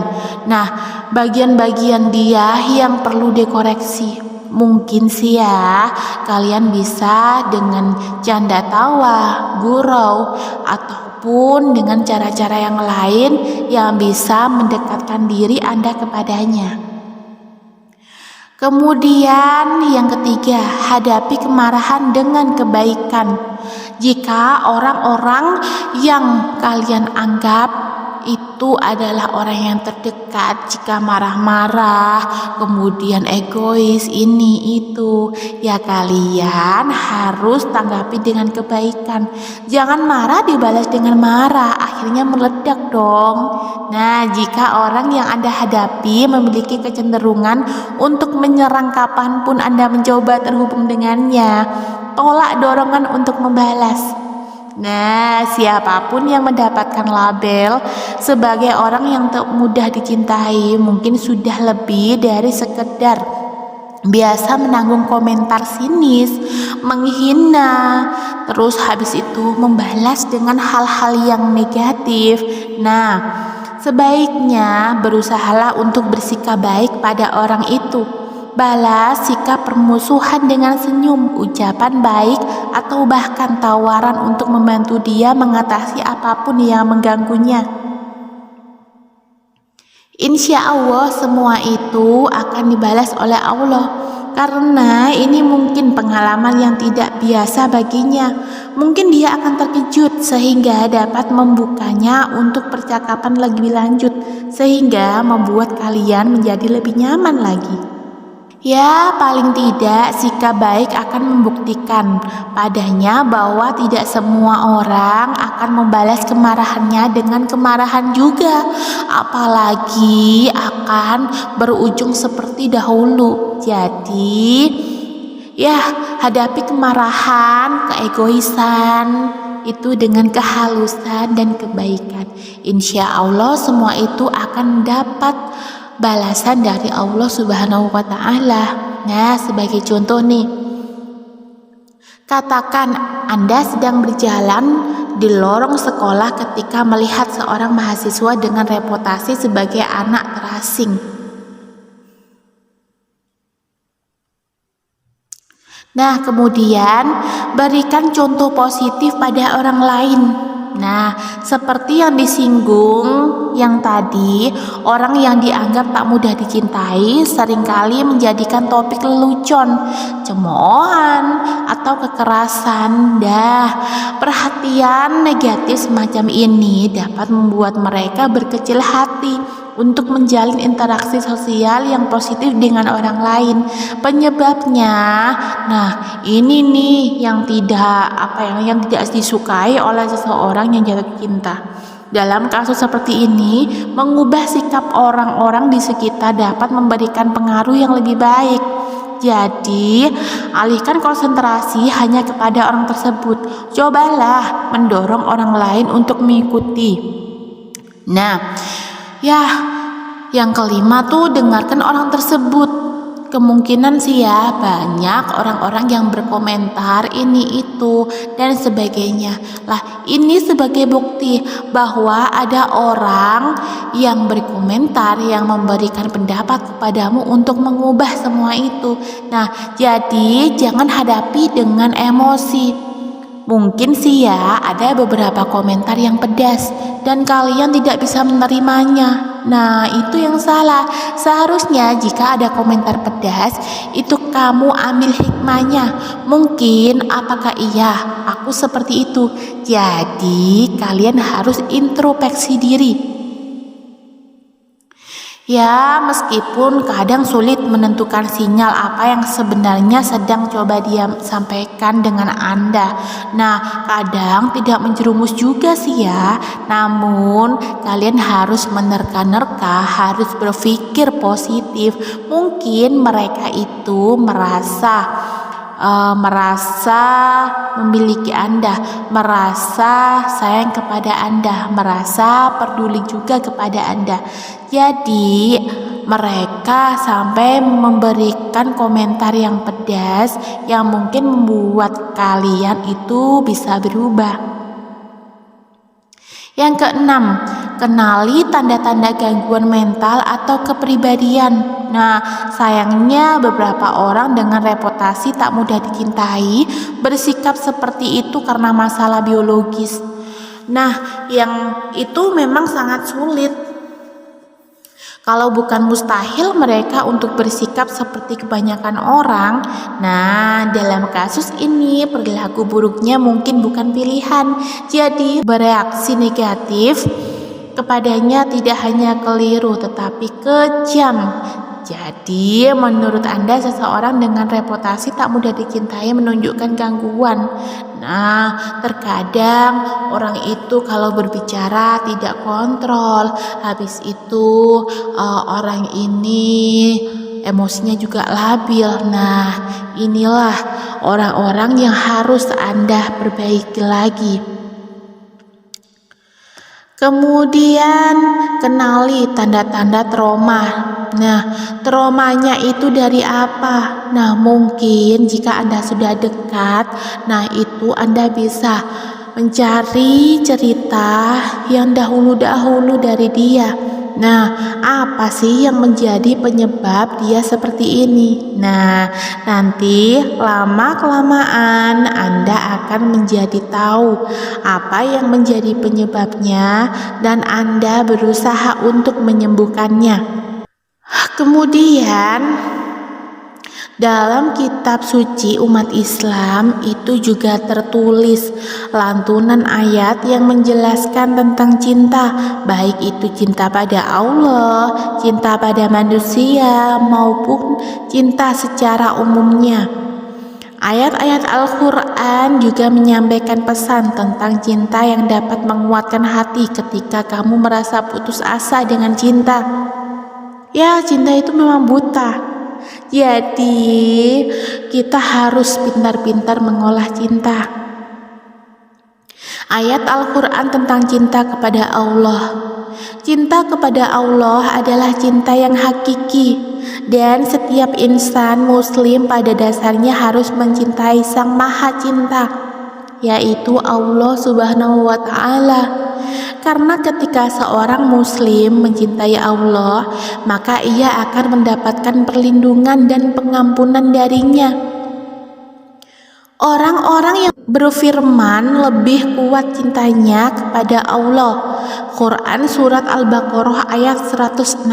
Nah, bagian-bagian dia yang perlu dikoreksi. Mungkin sih ya, kalian bisa dengan canda tawa, gurau, ataupun dengan cara-cara yang lain yang bisa mendekatkan diri Anda kepadanya. Kemudian yang ketiga, hadapi kemarahan dengan kebaikan. Jika orang-orang yang kalian anggap itu adalah orang yang terdekat, jika marah-marah, kemudian egois, ini itu, ya kalian harus tanggapi dengan kebaikan. Jangan marah dibalas dengan marah, akhirnya meledak dong. Nah, jika orang yang Anda hadapi memiliki kecenderungan untuk menyerang kapanpun Anda mencoba terhubung dengannya, tolak dorongan untuk membalas. Nah, siapapun yang mendapatkan label sebagai orang yang tak mudah dicintai mungkin sudah lebih dari sekedar biasa menanggung komentar sinis, menghina, terus habis itu membalas dengan hal-hal yang negatif. Nah, sebaiknya berusahalah untuk bersikap baik pada orang itu. Balas sikap permusuhan dengan senyum, ucapan baik, atau bahkan tawaran untuk membantu dia mengatasi apapun yang mengganggunya. Insya Allah semua itu akan dibalas oleh Allah, karena ini mungkin pengalaman yang tidak biasa baginya. Mungkin dia akan terkejut sehingga dapat membukanya untuk percakapan lebih lanjut, sehingga membuat kalian menjadi lebih nyaman lagi. Ya, paling tidak sikap baik akan membuktikan padanya bahwa tidak semua orang akan membalas kemarahannya dengan kemarahan juga, apalagi akan berujung seperti dahulu. Jadi, ya, hadapi kemarahan, keegoisan itu dengan kehalusan dan kebaikan. Insya Allah semua itu akan dapat balasan dari Allah Subhanahu wa Ta'ala. Nah, sebagai contoh nih, katakan Anda sedang berjalan di lorong sekolah ketika melihat seorang mahasiswa dengan reputasi sebagai anak terasing. Nah, kemudian berikan contoh positif pada orang lain. Nah, seperti yang disinggung yang tadi, orang yang dianggap tak mudah dicintai seringkali menjadikan topik lelucon, cemoohan, atau kekerasan. Perhatian negatif semacam ini dapat membuat mereka berkecil hati untuk menjalin interaksi sosial yang positif dengan orang lain. Penyebabnya, nah ini nih yang tidak disukai oleh seseorang yang jatuh cinta. Dalam kasus seperti ini, mengubah sikap orang-orang di sekitar dapat memberikan pengaruh yang lebih baik. Jadi, alihkan konsentrasi hanya kepada orang tersebut. Cobalah mendorong orang lain untuk mengikuti. Nah, ya, yang kelima tuh dengarkan orang tersebut. Kemungkinan sih ya banyak orang-orang yang berkomentar ini itu dan sebagainya. Lah, ini sebagai bukti bahwa ada orang yang berkomentar yang memberikan pendapat kepadamu untuk mengubah semua itu. Nah, jadi jangan hadapi dengan emosi. Mungkin sih ya ada beberapa komentar yang pedas dan kalian tidak bisa menerimanya. Nah, itu yang salah. Seharusnya jika ada komentar pedas, itu kamu ambil hikmahnya. Mungkin apakah iya aku seperti itu. Jadi kalian harus introspeksi diri. Ya, meskipun kadang sulit menentukan sinyal apa yang sebenarnya sedang coba dia sampaikan dengan Anda. Nah, kadang tidak menjerumus juga sih ya. Namun, kalian harus menerka-nerka, harus berpikir positif. Mungkin mereka itu merasa memiliki Anda, merasa sayang kepada Anda, merasa peduli juga kepada Anda. Jadi mereka sampai memberikan komentar yang pedas yang mungkin membuat kalian itu bisa berubah. Yang keenam, kenali tanda-tanda gangguan mental atau kepribadian. Nah, sayangnya beberapa orang dengan reputasi tak mudah dicintai bersikap seperti itu karena masalah biologis. Nah, yang itu memang sangat sulit. Kalau bukan mustahil mereka untuk bersikap seperti kebanyakan orang. Nah, dalam kasus ini perilaku buruknya mungkin bukan pilihan. Jadi bereaksi negatif kepadanya tidak hanya keliru tetapi kejam. Jadi menurut Anda seseorang dengan reputasi tak mudah dicintai menunjukkan gangguan. Nah, terkadang orang itu kalau berbicara tidak kontrol. Habis itu orang ini emosinya juga labil. Nah, inilah orang-orang yang harus Anda perbaiki lagi. Kemudian kenali tanda-tanda trauma. Nah, traumanya itu dari apa? Nah, mungkin jika Anda sudah dekat, nah itu Anda bisa mencari cerita yang dahulu-dahulu dari dia. Nah, apa sih yang menjadi penyebab dia seperti ini? Nah, nanti lama-kelamaan Anda akan menjadi tahu apa yang menjadi penyebabnya dan Anda berusaha untuk menyembuhkannya. Kemudian dalam kitab suci umat Islam itu juga tertulis lantunan ayat yang menjelaskan tentang cinta, baik itu cinta pada Allah, cinta pada manusia, maupun cinta secara umumnya. Ayat-ayat Al-Quran juga menyampaikan pesan tentang cinta yang dapat menguatkan hati ketika kamu merasa putus asa dengan cinta. Ya, cinta itu memang buta. Jadi kita harus pintar-pintar mengolah cinta. Ayat Al-Quran tentang cinta kepada Allah. Cinta kepada Allah adalah cinta yang hakiki, dan setiap insan muslim pada dasarnya harus mencintai Sang Maha Cinta, yaitu Allah Subhanahu wa Ta'ala. Karena ketika seorang muslim mencintai Allah, maka ia akan mendapatkan perlindungan dan pengampunan darinya. Orang-orang yang berfirman lebih kuat cintanya kepada Allah. Quran Surat Al-Baqarah ayat 165.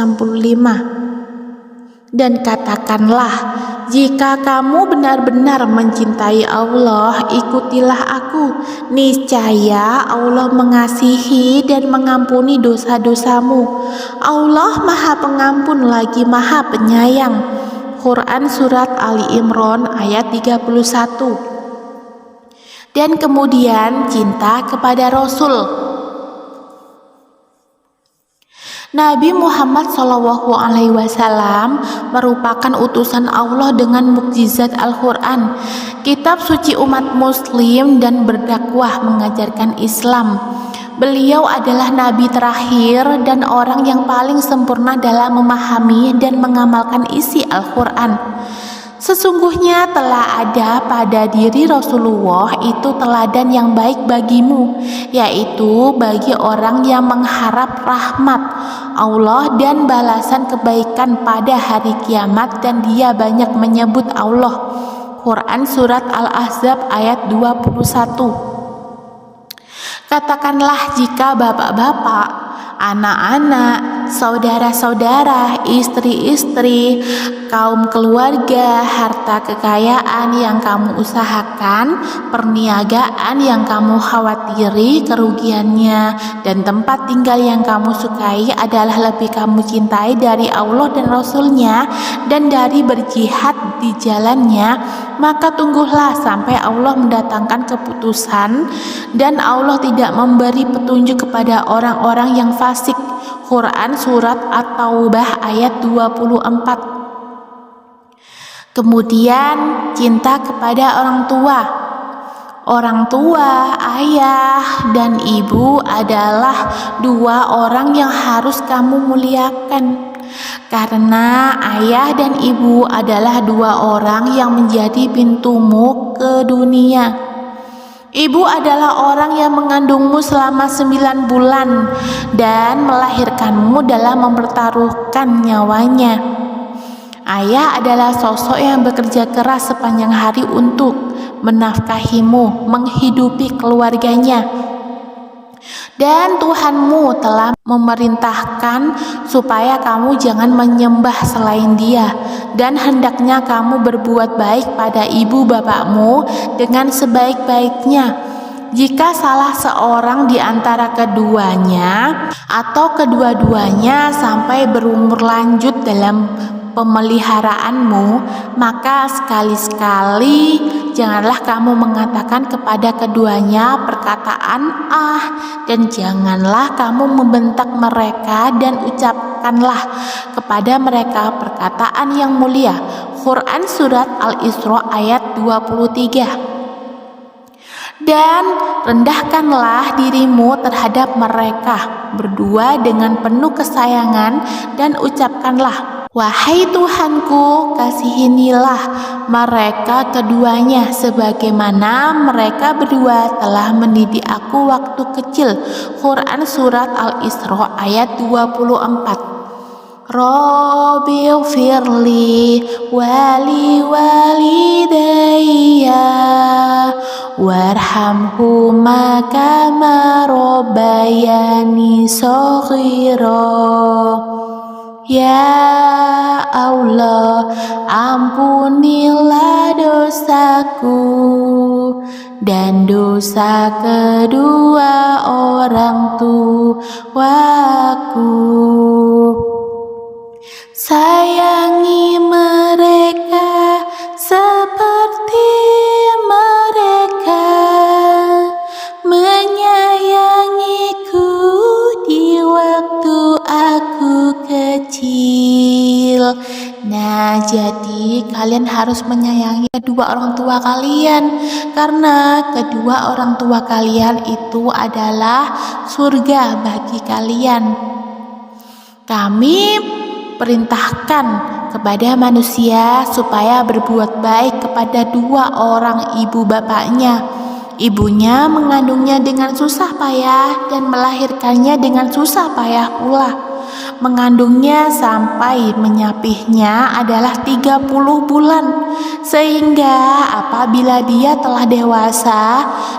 Dan katakanlah, jika kamu benar-benar mencintai Allah, ikutilah aku. Niscaya Allah mengasihi dan mengampuni dosa-dosamu. Allah Maha Pengampun lagi Maha Penyayang. Quran Surat Ali Imran ayat 31. Dan kemudian cinta kepada Rasul. Nabi Muhammad SAW merupakan utusan Allah dengan mukjizat Al-Quran, kitab suci umat muslim, dan berdakwah mengajarkan Islam. Beliau adalah nabi terakhir dan orang yang paling sempurna dalam memahami dan mengamalkan isi Al-Quran. Sesungguhnya telah ada pada diri Rasulullah itu teladan yang baik bagimu, yaitu bagi orang yang mengharap rahmat Allah dan balasan kebaikan pada hari kiamat, dan dia banyak menyebut Allah. Quran Surat Al-Ahzab ayat 21. Katakanlah, jika bapak-bapak, anak-anak, saudara-saudara, istri-istri, kaum keluarga, harta kekayaan yang kamu usahakan, perniagaan yang kamu khawatiri kerugiannya, dan tempat tinggal yang kamu sukai adalah lebih kamu cintai dari Allah dan Rasul-Nya dan dari berjihad di jalannya, maka tunggulah sampai Allah mendatangkan keputusan, dan Allah tidak memberi petunjuk kepada orang-orang yang fasik. Quran Surat At-Taubah ayat 24. Kemudian cinta kepada orang tua. Orang tua, ayah, dan ibu adalah dua orang yang harus kamu muliakan, karena ayah dan ibu adalah dua orang yang menjadi pintumu ke dunia. Ibu adalah orang yang mengandungmu selama 9 bulan dan melahirkanmu dalam mempertaruhkan nyawanya. Ayah adalah sosok yang bekerja keras sepanjang hari untuk menafkahimu, menghidupi keluarganya. Dan Tuhanmu telah memerintahkan supaya kamu jangan menyembah selain Dia, dan hendaknya kamu berbuat baik pada ibu bapakmu dengan sebaik-baiknya. Jika salah seorang di antara keduanya atau kedua-duanya sampai berumur lanjut dalam pemeliharaanmu, maka sekali-sekali janganlah kamu mengatakan kepada keduanya perkataan "ah", dan janganlah kamu membentak mereka, dan ucapkanlah kepada mereka perkataan yang mulia. Quran Surat Al-Isra ayat 23. Dan rendahkanlah dirimu terhadap mereka berdua dengan penuh kesayangan, dan ucapkanlah, wahai Tuhanku, kasihinilah mereka keduanya sebagaimana mereka berdua telah mendidik aku waktu kecil. Quran Surat Al-Isra ayat 24. Rabbighfirli wali walidayya warhamhuma kama rabbayani shaghira. Ya Allah, ampunilah dosaku dan dosa kedua orang tuaku. Sayangi mereka seperti mereka menyayangiku di waktu aku kecil. Nah, jadi kalian harus menyayangi kedua orang tua kalian, karena kedua orang tua kalian itu adalah surga bagi kalian. Kami perintahkan kepada manusia supaya berbuat baik kepada dua orang ibu bapaknya. Ibunya mengandungnya dengan susah payah dan melahirkannya dengan susah payah pula. Mengandungnya sampai menyapihnya adalah 30 bulan, sehingga apabila dia telah dewasa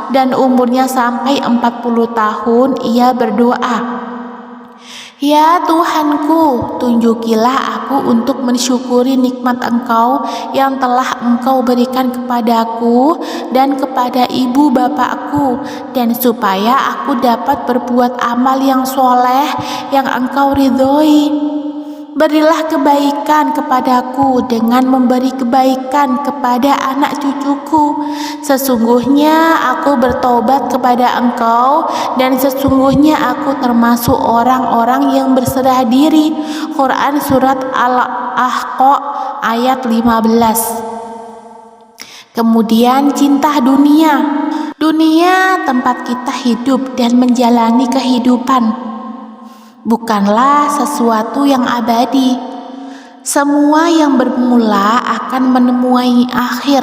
dan umurnya sampai 40 tahun, ia berdoa, ya Tuhanku, tunjukilah aku untuk mensyukuri nikmat Engkau yang telah Engkau berikan kepadaku dan kepada ibu bapakku, dan supaya aku dapat berbuat amal yang soleh yang Engkau ridhoi. Berilah kebaikan kepadaku dengan memberi kebaikan kepada anak cucuku. Sesungguhnya aku bertobat kepada Engkau dan sesungguhnya aku termasuk orang-orang yang berserah diri. Quran Surat Al-Ahqaf ayat 15. Kemudian cinta dunia. Dunia tempat kita hidup dan menjalani kehidupan bukanlah sesuatu yang abadi. Semua yang bermula akan menemui akhir,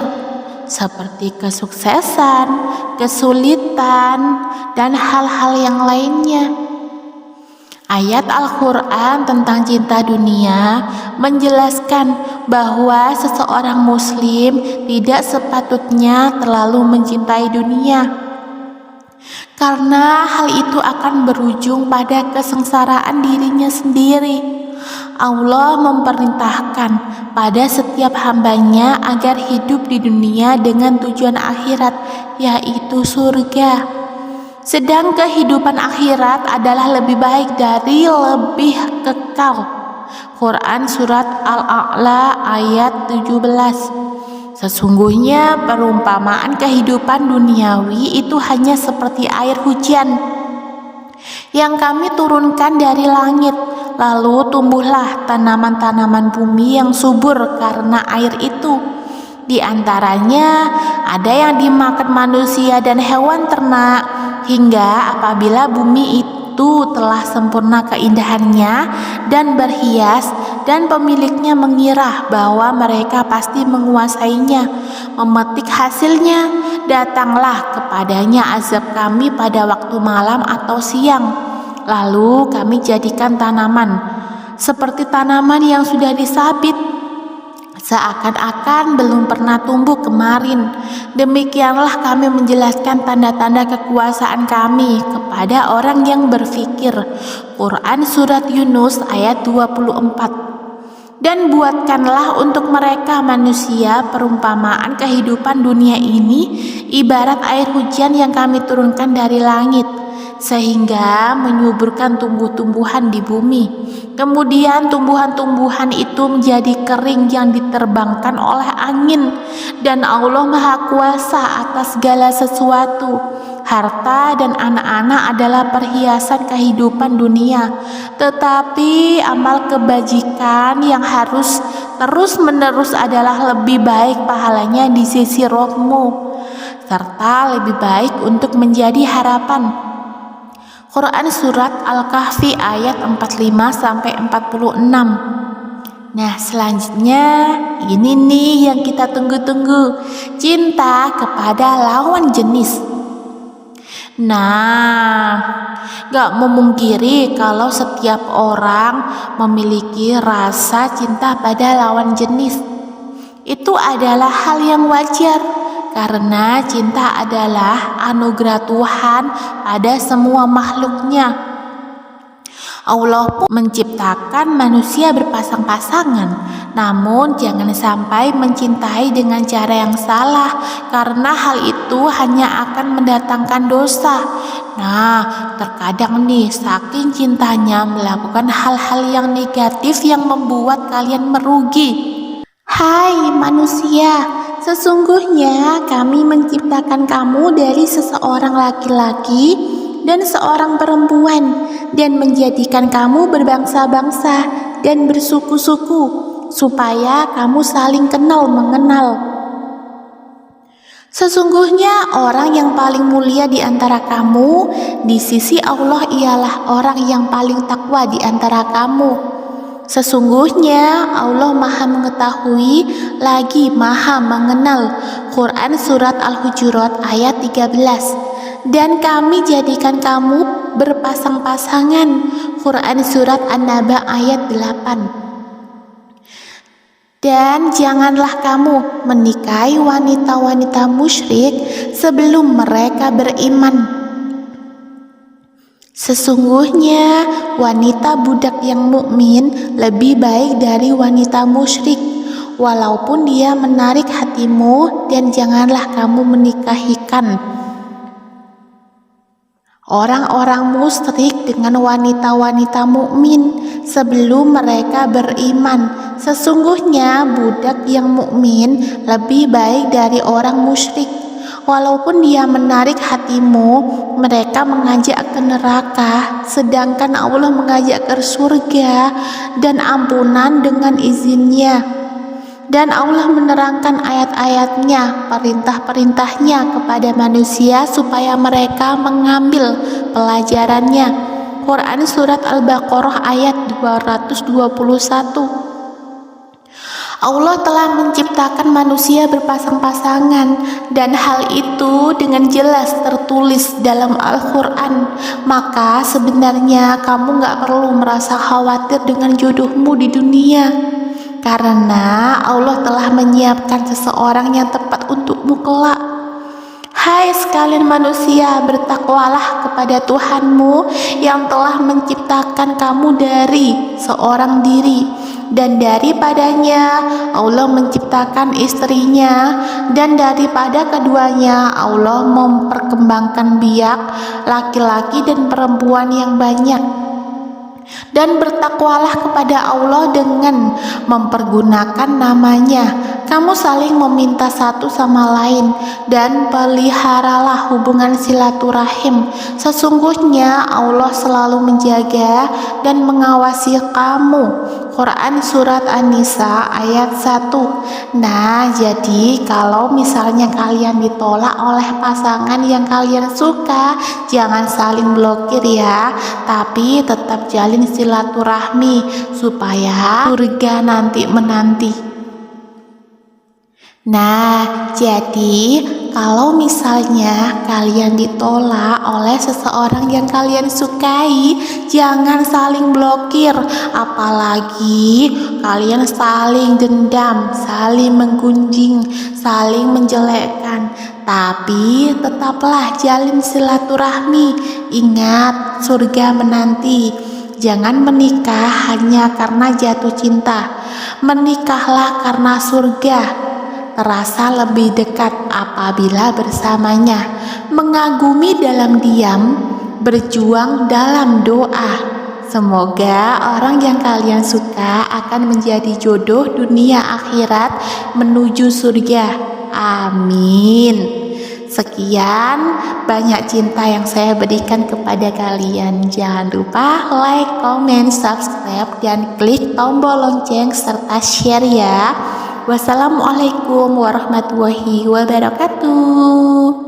seperti kesuksesan, kesulitan, dan hal-hal yang lainnya. Ayat Al-Quran tentang cinta dunia menjelaskan bahwa seseorang muslim tidak sepatutnya terlalu mencintai dunia, karena hal itu akan berujung pada kesengsaraan dirinya sendiri. Allah memerintahkan pada setiap hambanya agar hidup di dunia dengan tujuan akhirat, yaitu surga. Sedang kehidupan akhirat adalah lebih baik dari lebih kekal. Quran Surat Al-A'la ayat 17. Sesungguhnya perumpamaan kehidupan duniawi itu hanya seperti air hujan yang kami turunkan dari langit, lalu tumbuhlah tanaman-tanaman bumi yang subur karena air itu. Di antaranya ada yang dimakan manusia dan hewan ternak, hingga apabila bumi itu telah sempurna keindahannya dan berhias dan pemiliknya mengira bahwa mereka pasti menguasainya, memetik hasilnya, datanglah kepadanya azab kami pada waktu malam atau siang, lalu kami jadikan tanaman seperti tanaman yang sudah disabit, seakan-akan belum pernah tumbuh kemarin. Demikianlah kami menjelaskan tanda-tanda kekuasaan kami kepada orang yang berfikir. Quran Surat Yunus ayat 24. Dan buatkanlah untuk mereka manusia perumpamaan kehidupan dunia ini ibarat air hujan yang kami turunkan dari langit, sehingga menyuburkan tumbuh-tumbuhan di bumi. Kemudian tumbuhan-tumbuhan itu menjadi kering yang diterbangkan oleh angin, dan Allah Maha Kuasa atas segala sesuatu. Harta dan anak-anak adalah perhiasan kehidupan dunia, tetapi amal kebajikan yang harus terus-menerus adalah lebih baik pahalanya di sisi Rohmu, serta lebih baik untuk menjadi harapan. Quran Surat Al-Kahfi ayat 45-46. Nah, selanjutnya ini nih yang kita tunggu-tunggu, cinta kepada lawan jenis. Nah, gak memungkiri kalau setiap orang memiliki rasa cinta pada lawan jenis. Itu adalah hal yang wajar, karena cinta adalah anugerah Tuhan pada semua makhluknya. Allah pun menciptakan manusia berpasang-pasangan, namun jangan sampai mencintai dengan cara yang salah, karena hal itu hanya akan mendatangkan dosa. Nah, terkadang nih saking cintanya melakukan hal-hal yang negatif yang membuat kalian merugi. Hai manusia, sesungguhnya kami menciptakan kamu dari seseorang laki-laki dan seorang perempuan, dan menjadikan kamu berbangsa-bangsa dan bersuku-suku, supaya kamu saling kenal mengenal. Sesungguhnya orang yang paling mulia di antara kamu di sisi Allah ialah orang yang paling takwa di antara kamu. Sesungguhnya Allah Maha Mengetahui lagi Maha Mengenal. Quran Surat Al-Hujurat ayat 13. Dan kami jadikan kamu berpasang-pasangan. Quran Surat An-Naba ayat 8. Dan janganlah kamu menikahi wanita-wanita musyrik sebelum mereka beriman. Sesungguhnya wanita budak yang mukmin lebih baik dari wanita musyrik, walaupun dia menarik hatimu, dan janganlah kamu menikahikan orang-orang musyrik dengan wanita-wanita mukmin sebelum mereka beriman. Sesungguhnya budak yang mukmin lebih baik dari orang musyrik. Walaupun dia menarik hatimu, mereka mengajak ke neraka, sedangkan Allah mengajak ke surga dan ampunan dengan izinnya. Dan Allah menerangkan ayat-ayatnya, perintah-perintahnya kepada manusia supaya mereka mengambil pelajarannya. Quran Surat Al-Baqarah ayat 221. Allah telah menciptakan manusia berpasang-pasangan, dan hal itu dengan jelas tertulis dalam Al-Quran. Maka sebenarnya kamu gak perlu merasa khawatir dengan jodohmu di dunia, karena Allah telah menyiapkan seseorang yang tepat untukmu kelak. Hai sekalian manusia, bertakwalah kepada Tuhanmu yang telah menciptakan kamu dari seorang diri, dan daripadanya Allah menciptakan istrinya, dan daripada keduanya Allah memperkembangkan biak laki-laki dan perempuan yang banyak. Dan bertakwalah kepada Allah dengan mempergunakan namanya. Kamu saling meminta satu sama lain, dan peliharalah hubungan silaturahim. Sesungguhnya Allah selalu menjaga dan mengawasi kamu. Quran Surat An-Nisa ayat 1. Nah, jadi kalau misalnya kalian ditolak oleh pasangan yang kalian suka, jangan saling blokir ya, tapi tetap jalin silaturahmi supaya surga nanti menanti. Nah, jadi kalau misalnya kalian ditolak oleh seseorang yang kalian sukai, jangan saling blokir, apalagi kalian saling dendam, saling menggunjing, saling menjelekkan. Tapi tetaplah jalin silaturahmi. Ingat, surga menanti. Jangan menikah hanya karena jatuh cinta. Menikahlah karena surga terasa lebih dekat apabila bersamanya. Mengagumi dalam diam, berjuang dalam doa. Semoga orang yang kalian suka akan menjadi jodoh dunia akhirat menuju surga. Amin. Sekian banyak cinta yang saya berikan kepada kalian. Jangan lupa like, comment, subscribe, dan klik tombol lonceng serta share ya. Wassalamualaikum warahmatullahi wabarakatuh.